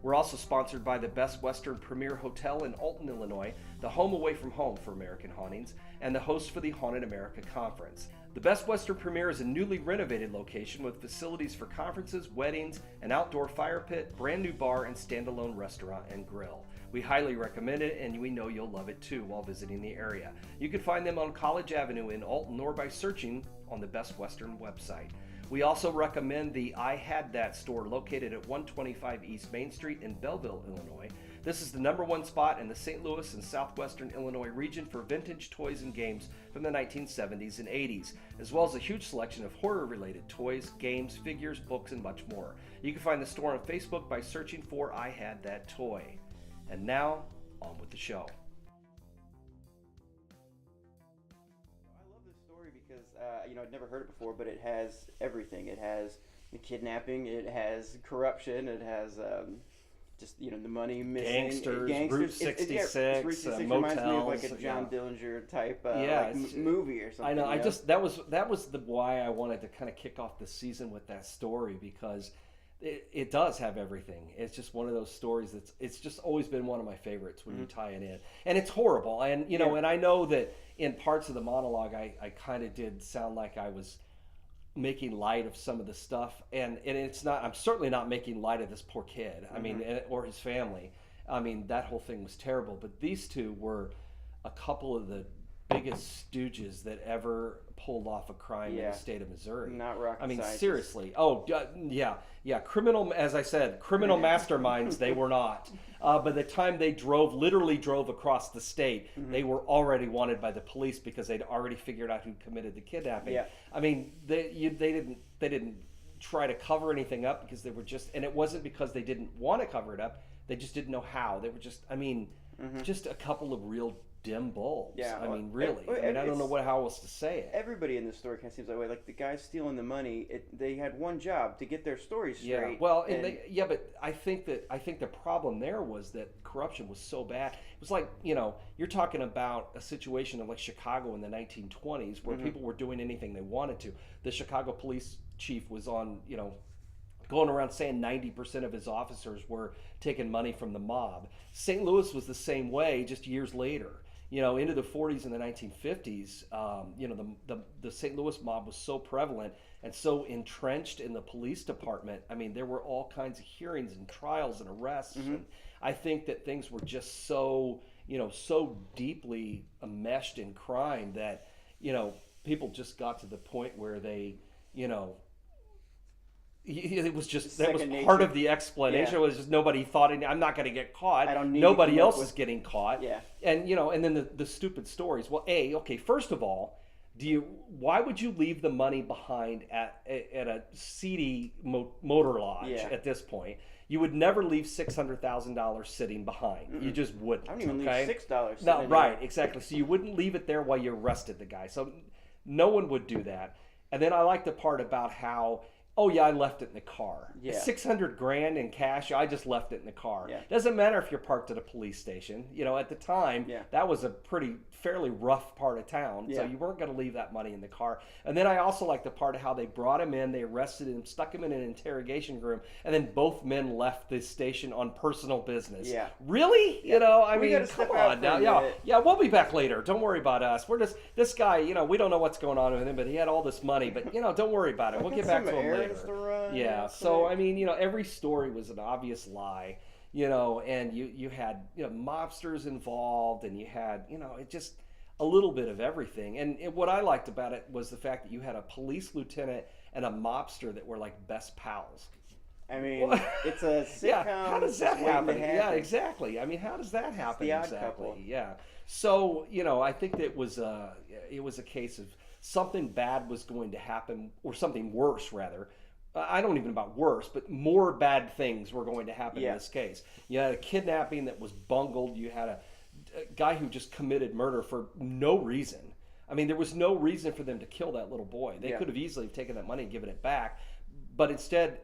We're also sponsored by the Best Western Premier Hotel in Alton, Illinois, the home away from home for American Hauntings, and the host for the Haunted America Conference. The Best Western Premier is a newly renovated location with facilities for conferences, weddings, an outdoor fire pit, brand new bar, and standalone restaurant and grill. We highly recommend it, and we know you'll love it too while visiting the area. You can find them on College Avenue in Alton or by searching on the Best Western website. We also recommend the I Had That store located at 125 East Main Street in Belleville, Illinois. This is the #1 spot in the St. Louis and southwestern Illinois region for vintage toys and games from the 1970s and 80s, as well as a huge selection of horror-related toys, games, figures, books, and much more. You can find the store on Facebook by searching for I Had That Toy. And now, on with the show. I love this story because, I'd never heard it before, but it has everything. It has the kidnapping, it has corruption, it has the money missing. Gangsters. Route 66, Route 66 reminds me of like a John Dillinger type movie or something. I know. That was the why I wanted to kind of kick off the season with that story, because it does have everything. It's just one of those stories it's just always been one of my favorites when you tie it in. And it's horrible. And and I know that in parts of the monologue I kind of did sound like I was making light of some of the stuff, and it's not. I'm certainly not making light of this poor kid. I mean, or his family. I mean, that whole thing was terrible. But these two were a couple of the biggest stooges that ever pulled off a crime in the state of Missouri. Not rocket scientists. Seriously. Oh, yeah. Criminal, as I said, criminal masterminds. They were not. By the time they literally drove across the state, they were already wanted by the police because they'd already figured out who committed the kidnapping. Yeah. I mean, they didn't try to cover anything up because they were and it wasn't because they didn't want to cover it up. They just didn't know how. They were just just a couple of real dim bulbs. Yeah, I mean, really. I don't know how else to say it. Everybody in this story kind of seems that way. Like the guys stealing the money, they had one job to get their story straight. Yeah, well, but I think the problem there was that corruption was so bad. It was like, you're talking about a situation of like Chicago in the 1920s where people were doing anything they wanted to. The Chicago police chief was on, going around saying 90% of his officers were taking money from the mob. St. Louis was the same way just years later. Into the 40s and the 1950s, the St. Louis mob was so prevalent and so entrenched in the police department. I mean, there were all kinds of hearings and trials and arrests. And I think that things were just so deeply enmeshed in crime that, people just got to the point where they, it was just that was part of the explanation. It was just nobody thought I'm not going to get caught. Nobody else is getting caught. Yeah. And and then the stupid stories. Well, first of all, why would you leave the money behind at a seedy motor lodge at this point? You would never leave $600,000 sitting behind. You just wouldn't. I don't even leave $6. No, right, exactly. So you wouldn't leave it there while you arrested the guy. So no one would do that. And then I like the part about how, I left it in the car. Yeah. $600,000 in cash. I just left it in the car. Yeah. Doesn't matter if you're parked at a police station. At the time, that was a fairly rough part of town. Yeah. So you weren't going to leave that money in the car. And then I also like the part of how they brought him in, they arrested him, stuck him in an interrogation room, and then both men left the station on personal business. Yeah. Really? Yeah. Come on now. Yeah, we'll be back later. Don't worry about us. We're just this guy. We don't know what's going on with him, but he had all this money. But don't worry about it. We'll get back to him later. Yeah. So every story was an obvious lie. And you had mobsters involved, and you had it just a little bit of everything. And what I liked about it was the fact that you had a police lieutenant and a mobster that were like best pals. I mean, it's a sitcom. Yeah, how does that just waiting to happen? Yeah, exactly. I mean, how does that happen The Odd exactly? Couple. Yeah. So, I think that it was a case of something bad was going to happen, or something worse, rather. I don't even about worse, but more bad things were going to happen in this case. You had a kidnapping that was bungled. You had a guy who just committed murder for no reason. I mean, there was no reason for them to kill that little boy. They could have easily taken that money and given it back, but instead,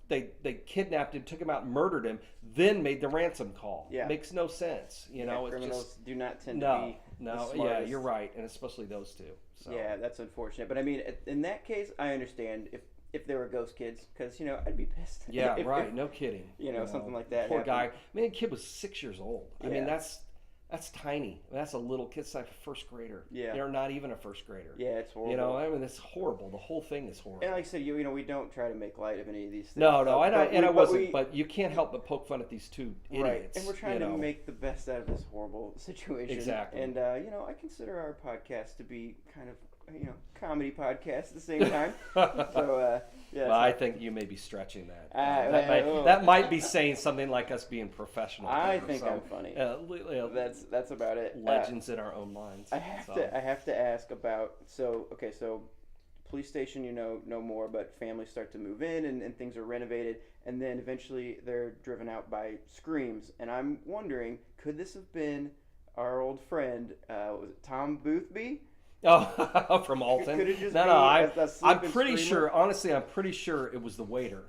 they kidnapped him, took him out, and murdered him, then made the ransom call. Yeah. Makes no sense. Criminals do not tend to be the smartest. Yeah, you're right, and especially those two. So. Yeah, that's unfortunate. But I mean, in that case, I understand if they were ghost kids, because I'd be pissed. Yeah, right. No kidding. Something like that. Poor happened. guy. I mean, the kid was 6 years old. I mean, that's tiny. That's a little kid. It's like a first grader. Yeah. They're not even a first grader. Yeah, it's horrible. I mean, it's horrible. The whole thing is horrible. And like I said, we don't try to make light of any of these things. No, I wasn't. We, but you can't help but poke fun at these two idiots. Right, and we're trying to make the best out of this horrible situation. Exactly. And I consider our podcast to be kind of comedy podcast at the same time. So yeah. Well, I think you may be stretching that. That that might be saying something like us being professional. I think I'm funny. That's about it. Legends in our own minds. I have to ask about so police station, no more, but families start to move in and things are renovated, and then eventually they're driven out by screams. And I'm wondering, could this have been our old friend, was it Tom Boothby? Oh, from Alton. Could it just I'm pretty sure. Honestly, I'm pretty sure it was the waiter.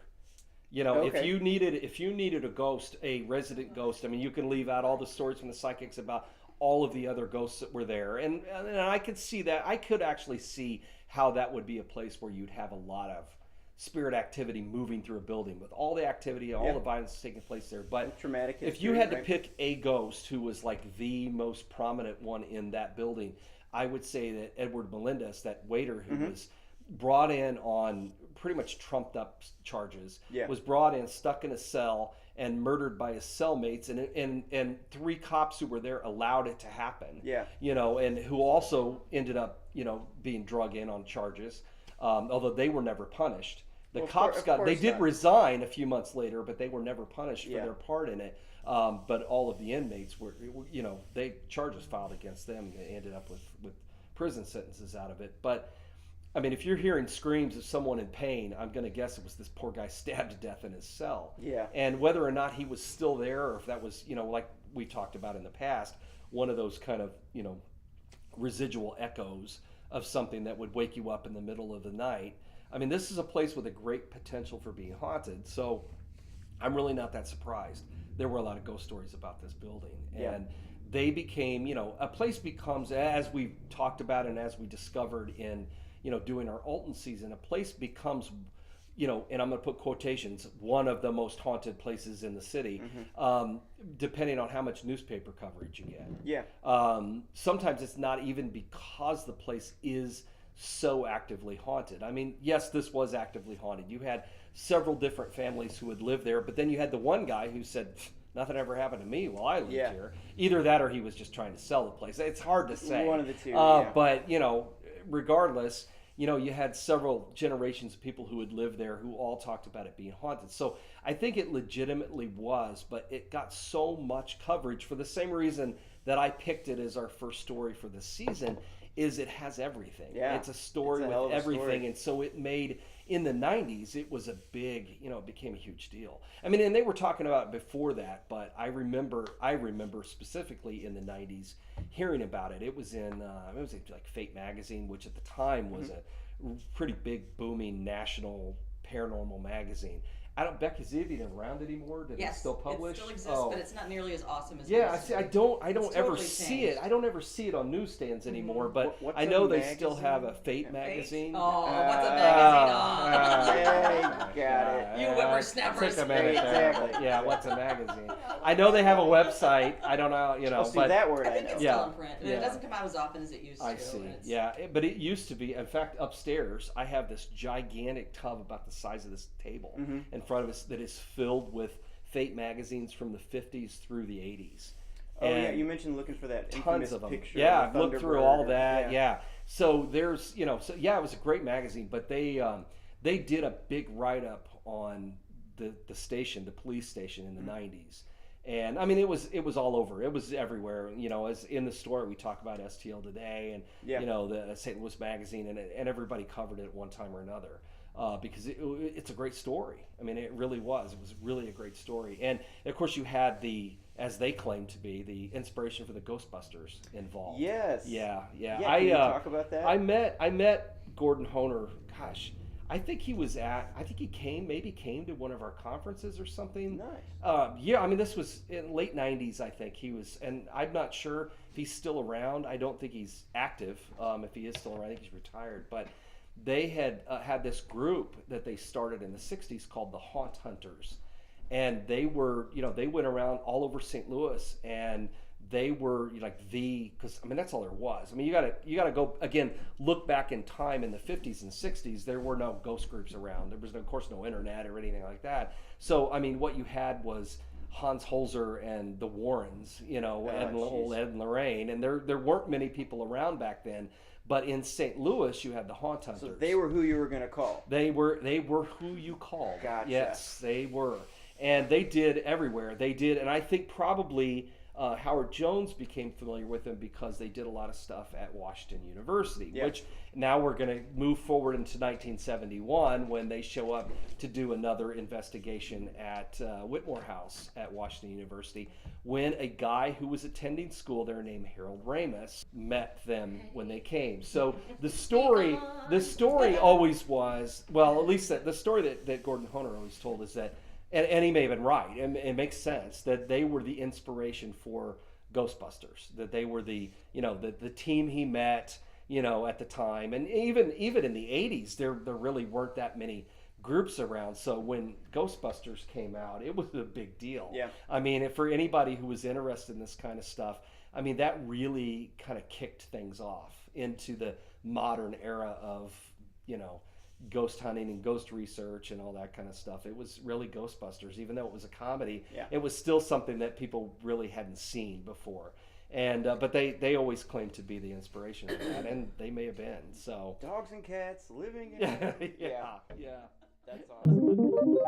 Okay. if you needed a ghost, a resident ghost. I mean, you can leave out all the stories from the psychics about all of the other ghosts that were there, and I could see that. I could actually see how that would be a place where you'd have a lot of spirit activity moving through a building with all the activity, all the violence taking place there. But traumatic history, if you had to pick a ghost who was like the most prominent one in that building, I would say that Edward Melendez, that waiter who was brought in on pretty much trumped up charges, was brought in, stuck in a cell, and murdered by his cellmates, and 3 cops who were there allowed it to happen. Yeah. And who also ended up, being drug in on charges, although they were never punished. The cops they did resign a few months later, but they were never punished for their part in it. But all of the inmates were, they charges filed against them. They ended up with prison sentences out of it. But I mean, if you're hearing screams of someone in pain, I'm going to guess it was this poor guy stabbed to death in his cell. Yeah. And whether or not he was still there, or if that was, like we talked about in the past, one of those kind of, residual echoes of something that would wake you up in the middle of the night. I mean, this is a place with a great potential for being haunted. So I'm really not that surprised. There were a lot of ghost stories about this building, and they became, a place becomes, as we've talked about and as we discovered in, doing our Alton season, a place becomes, and I'm going to put quotations, one of the most haunted places in the city, depending on how much newspaper coverage you get. Yeah. Sometimes it's not even because the place is so actively haunted. I mean, yes, this was actively haunted. You had several different families who would live there, but then you had the one guy who said, nothing ever happened to me while I lived here. Either that or he was just trying to sell the place. It's hard to say. One of the two, But, regardless, you had several generations of people who would live there who all talked about it being haunted. So I think it legitimately was, but it got so much coverage for the same reason that I picked it as our first story for the season, is it has everything. Yeah. It's a story It's a hell with of a everything. story. And so it made, in the 90s, it was a big, it became a huge deal. I mean, and they were talking about it before that, but I remember specifically in the 90s hearing about it. It was in, like Fate magazine, which at the time was a pretty big, booming national paranormal magazine. Beck, is it even around anymore? Did it still publish? It still exists, but it's not nearly as awesome as it Yeah, used to I be. don't It's ever totally see changed. it. I don't ever see it on newsstands anymore, but What's I a know they still magazine? have a Fate magazine. Oh, what's a magazine? Yeah, you got it. You whippersnappers. Took a minute there, Exactly. but yeah, what's a magazine? I know they have a website. I don't know, Oh, see, but that word I I think know. it's Yeah. still in print. I mean, Yeah. it doesn't come out as often as it used to. I see. and it's- Yeah, but it used to be. In fact, upstairs, I have this gigantic tub about the size of this table in front of us that is filled with Fate magazines from the 50s through the 80s. Oh yeah, And you mentioned looking for that tons infamous of them. picture. Yeah, of I've the looked through Thunderbird all or- that. Yeah. So there's, you know, so yeah, it was a great magazine, but they did a big write up on the station, the police station in the '90s. And I mean, it was all over. It was everywhere. You know, as in the story, we talk about STL Today and Yeah. you know the St. Louis Magazine, and everybody covered it at one time or another. Because it's a great story. I mean, it really was. It was really a great story. And of course, you had as they claim to be, the inspiration for the Ghostbusters involved. Yes. Yeah. Yeah. Can you talk about that? I met Gordon Honer. Gosh, I think he came to one of our conferences or something. Nice. Yeah, I mean, this was in late '90s, I think he was, and I'm not sure if he's still around. I don't think he's active. If he is still around, I think he's retired. But they had this group that they started in the '60s called the Haunt Hunters, and they went around all over St. Louis, and they were like because I mean that's all there was. I mean you gotta go again, look back in time in the '50s and '60s. There were no ghost groups around. There was of course no internet or anything like that. So I mean what you had was Hans Holzer and the Warrens, and old Ed and Lorraine, and there weren't many people around back then. But in St. Louis, you had the Haunt Hunters. So they were who you were going to call. They were who you called. Gotcha. Yes, they were, and they did everywhere. They did, and I think probably Howard Jones became familiar with them because they did a lot of stuff at Washington University. Yeah. Which now we're going to move forward into 1971 when they show up to do another investigation at Whitmore House at Washington University, when a guy who was attending school there named Harold Ramis met them when they came. So the story always was, well, at least the story that Gordon Honer always told is that, and he may have been right, and it makes sense, that they were the inspiration for Ghostbusters, that they were the team he met, at the time. And even in the 80s, there really weren't that many groups around. So when Ghostbusters came out, it was a big deal. Yeah. I mean, for anybody who was interested in this kind of stuff, I mean, that really kind of kicked things off into the modern era of, ghost hunting and ghost research and all that kind of stuff. It was really Ghostbusters. Even though it was a comedy, Yeah. it was still something that people really hadn't seen before. And but they always claimed to be the inspiration of that, and they may have been. So Dogs and cats living in yeah. That's awesome.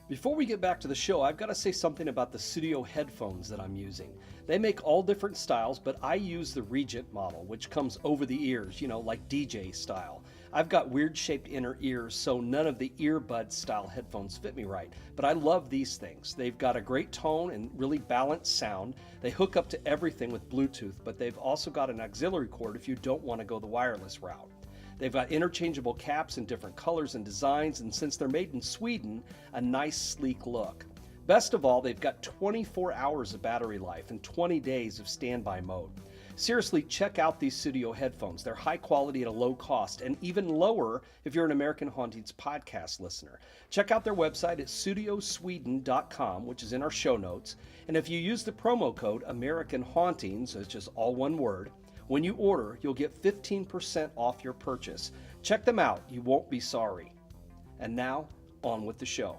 Before we get back to the show, I've got to say something about the studio headphones that I'm using. They make all different styles, but I use the Regent model, which comes over the ears, like DJ style. I've got weird shaped inner ears, so none of the earbud style headphones fit me right. But I love these things. They've got a great tone and really balanced sound. They hook up to everything with Bluetooth, but they've also got an auxiliary cord if you don't want to go the wireless route. They've got interchangeable caps in different colors and designs, and since they're made in Sweden, a nice sleek look. Best of all, they've got 24 hours of battery life and 20 days of standby mode. Seriously, check out these studio headphones. They're high quality at a low cost, and even lower if you're an American Hauntings podcast listener. Check out their website at studiosweden.com, which is in our show notes. And if you use the promo code American Hauntings, it's just all one word, when you order, you'll get 15% off your purchase. Check them out. You won't be sorry. And now, on with the show.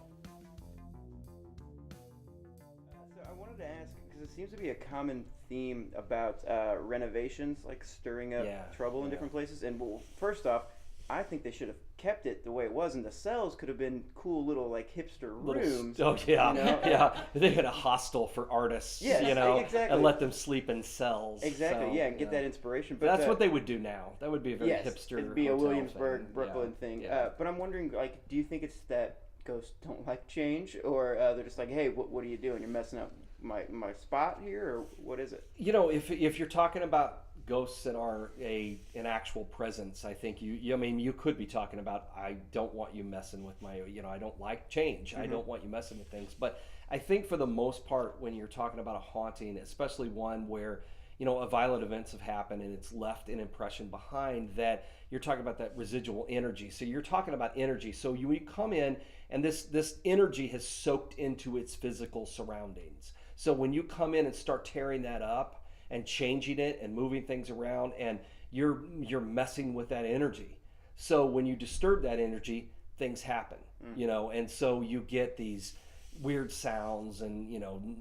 So I wanted to ask, because it seems to be a common theme about renovations, like stirring up trouble in different places. And well, first off, I think they should have kept it the way it was, and the cells could have been cool little hipster rooms. Yeah. They had a hostel for artists, exactly. and let them sleep in cells. Exactly, so, and get that inspiration. But that's what they would do now. That would be a very hipster. It'd be a hotel Williamsburg, thing. Brooklyn thing. Yeah. But I'm wondering, do you think it's that ghosts don't like change, or they're just like, hey, what are you doing? You're messing up my spot here, or what is it? If you're talking about ghosts that are an actual presence, I think you could be talking about, I don't want you messing with my, I don't like change. I don't want you messing with things. But I think for the most part, when you're talking about a haunting, especially one where, a violent events have happened and it's left an impression behind, that you're talking about that residual energy. So you're talking about energy. So you come in and this energy has soaked into its physical surroundings. So when you come in and start tearing that up and changing it and moving things around, and you're messing with that energy. So when you disturb that energy, things happen, and so you get these weird sounds and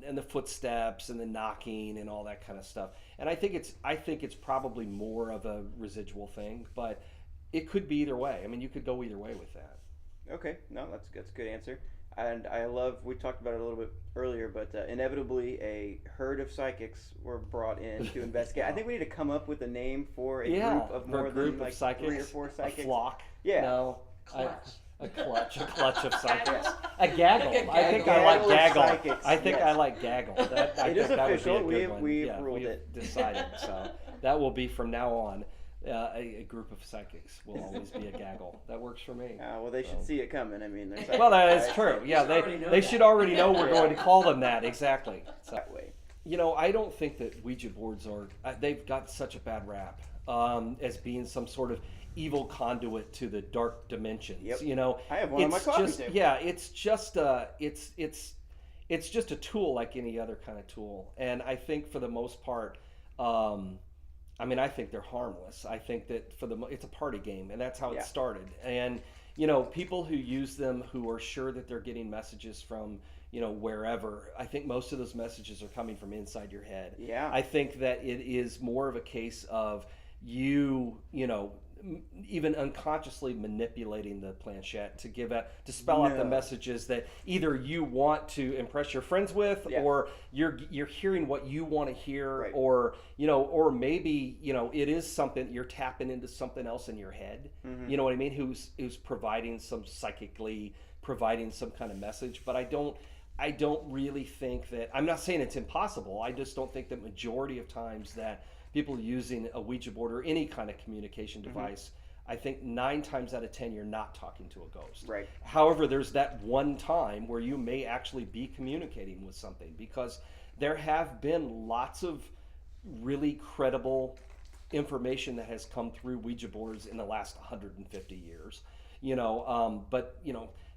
and the footsteps and the knocking and all that kind of stuff. And I think it's probably more of a residual thing, but it could be either way. I mean, you could go either way with that. Okay, no, that's a good answer. And I love, we talked about it a little bit earlier, but inevitably a herd of psychics were brought in to investigate. I think we need to come up with a name for a group of more than like psychics, 3 or 4 psychics. A flock. Yeah. No. Clutch. A clutch of psychics. A gaggle. Like a I think gaggle. I like Gaggle of gaggle. psychics, I think yes. I like gaggle. I It is think that would be official. a good one. We've Yeah, ruled we've it. decided. So that will be from now on. A group of psychics will always be a gaggle. That works for me. Well, they should see it coming. I mean, there's Well, that is true. Yeah, they should already know we're going to call them that. Exactly. So, that way. I don't think that Ouija boards are. They've got such a bad rap as being some sort of evil conduit to the dark dimensions. Yep. I have one on my coffee table. Yeah, it's just it's just a tool like any other kind of tool, and I think for the most part. I think they're harmless. I think that it's a party game, and that's how it started. And people who use them, who are sure that they're getting messages from wherever. I think most of those messages are coming from inside your head. Yeah. I think that it is more of a case of you even unconsciously manipulating the planchette to spell out the messages that either you want to impress your friends with, or you're hearing what you want to hear, or maybe it is something you're tapping into something else in your head. You know what I mean? Who's psychically providing some kind of message. But I don't really think that. I'm not saying it's impossible. I just don't think that majority of times that people using a Ouija board or any kind of communication device, I think 9 times out of 10 you're not talking to a ghost. Right. However, there's that one time where you may actually be communicating with something, because there have been lots of really credible information that has come through Ouija boards in the last 150 years. But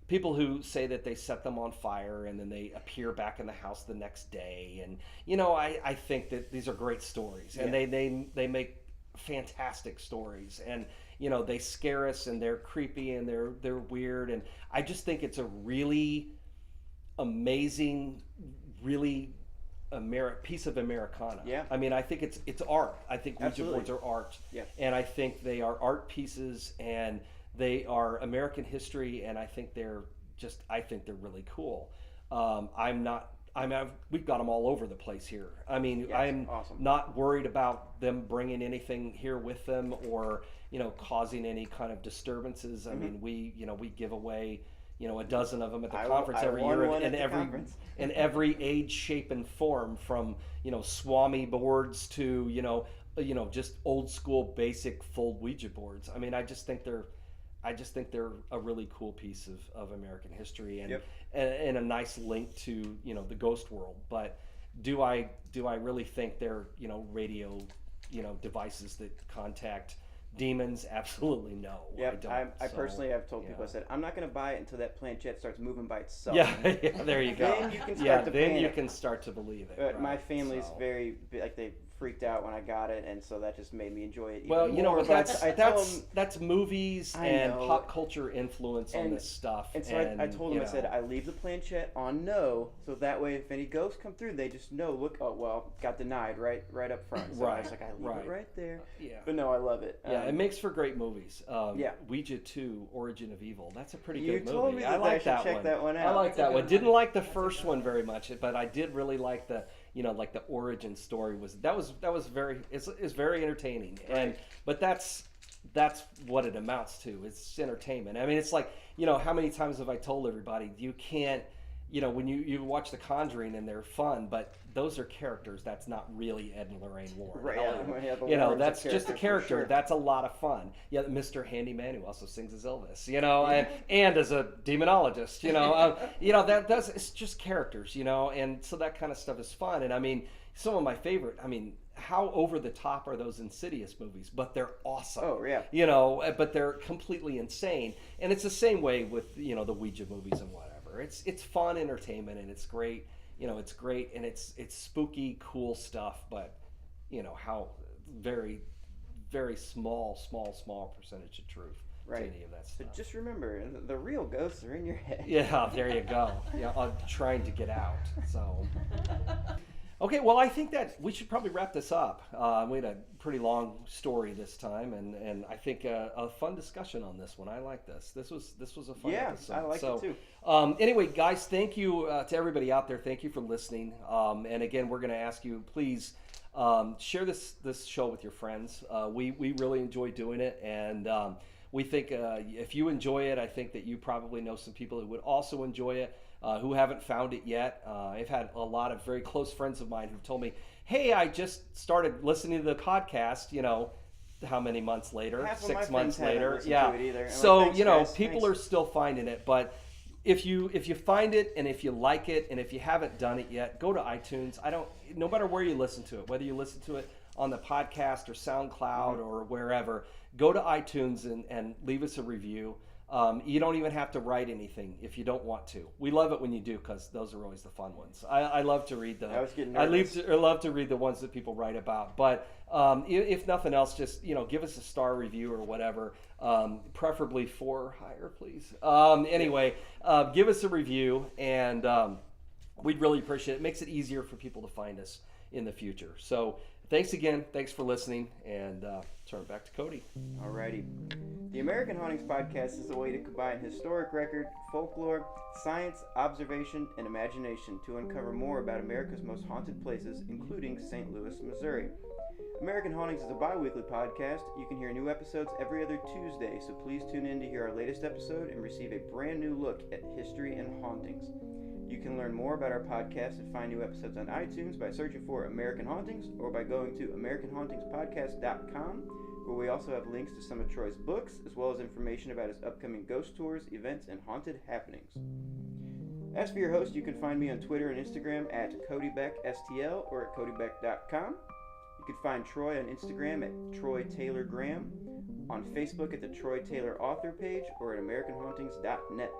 people who say that they set them on fire and then they appear back in the house the next day, and I think that these are great stories, and they make fantastic stories, and they scare us, and they're creepy, and they're weird, and I just think it's a really amazing, really piece of Americana. Yeah. I think it's art. I think Ouija boards are art. Yeah. And I think they are art pieces, and they are American history, and I think they're really cool. We've got them all over the place here. I'm awesome. not worried about them bringing anything here with them, or causing any kind of disturbances. We give away a dozen of them at the conference every year, in every age, shape, and form, from Swami boards to just old school basic full Ouija boards. I just think they're a really cool piece of American history, and a nice link to the ghost world. But do I really think they're radio devices that contact demons? Absolutely no. Yep. I don't. I personally have told people, I said, I'm not going to buy it until that planchette starts moving by itself. Yeah, there you go. Then you can start to then you panic. can start to believe it. But my family's very, they freaked out when I got it, and so that just made me enjoy it even Well, more. that's movies and pop culture influence on this stuff. And so I told them, I said, I leave the planchette on no, so that way if any ghosts come through, they just know, look, oh, well, got denied right up front. So I was like, I leave it right there. Yeah. But no, I love it. It makes for great movies. Ouija 2, Origin of Evil. That's a pretty good movie. You told me that I should check that one out. I like that one. Didn't like the first one very much, but I did really like the the origin story. That was very very entertaining. But that's what it amounts to. It's entertainment. It's like, how many times have I told everybody, you can't, when you watch The Conjuring and they're fun, but those are characters. That's not really Ed and Lorraine Warren. Right. That's just a character. Sure. That's a lot of fun. Yeah, Mr. Handyman, who also sings as Elvis, and as a demonologist, it's just characters, and so that kind of stuff is fun. And some of my favorite, how over the top are those Insidious movies? But they're awesome. Oh yeah. But they're completely insane. And it's the same way with the Ouija movies and whatever. It's fun entertainment, and it's great. It's great, and it's spooky, cool stuff. But how very, very small percentage of truth Right. to any of that So stuff. just remember, the real ghosts are in your head. Yeah, there you go. Yeah, I'm trying to get out. So, okay, well, I think that we should probably wrap this up. We had a pretty long story this time, and I think a fun discussion on this one. I like this. This was a fun episode. I liked it too. Anyway, guys, thank you to everybody out there. Thank you for listening. And again, we're going to ask you, please share this show with your friends. We really enjoy doing it, and we think if you enjoy it, I think that you probably know some people who would also enjoy it, who haven't found it yet. I've had a lot of very close friends of mine who've told me, hey, I just started listening to the podcast, how many months later? Half of my 6 months friends haven't later. listened Yeah. to it either. I'm So, like, "Thanks, guys, people thanks." are still finding it, but if you find it and if you like it and if you haven't done it yet, go to iTunes. No matter where you listen to it, whether you listen to it on the podcast or SoundCloud or wherever, go to iTunes and leave us a review. You don't even have to write anything if you don't want to. We love it when you do, because those are always the fun ones. I love to read I was getting I nervous. love to read the ones that people write about. But if nothing else, just give us a star review or whatever. Preferably 4 or higher, please. Anyway, give us a review, and we'd really appreciate it. It makes it easier for people to find us in the future. So thanks again. Thanks for listening, and turn it back to Cody. Alrighty. The American Hauntings podcast is a way to combine historic record, folklore, science, observation, and imagination to uncover more about America's most haunted places, including St. Louis, Missouri. American Hauntings is a bi-weekly podcast. You can hear new episodes every other Tuesday, so please tune in to hear our latest episode and receive a brand new look at history and hauntings. You can learn more about our podcast and find new episodes on iTunes by searching for American Hauntings or by going to AmericanHauntingsPodcast.com, where we also have links to some of Troy's books, as well as information about his upcoming ghost tours, events, and haunted happenings. As for your host, you can find me on Twitter and Instagram at CodyBeckSTL or at CodyBeck.com. You can find Troy on Instagram at TroyTaylorGraham, on Facebook at the Troy Taylor Author page, or at AmericanHauntings.net.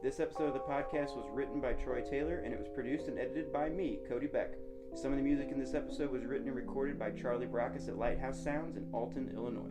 This episode of the podcast was written by Troy Taylor, and it was produced and edited by me, Cody Beck. Some of the music in this episode was written and recorded by Charlie Brackus at Lighthouse Sounds in Alton, Illinois.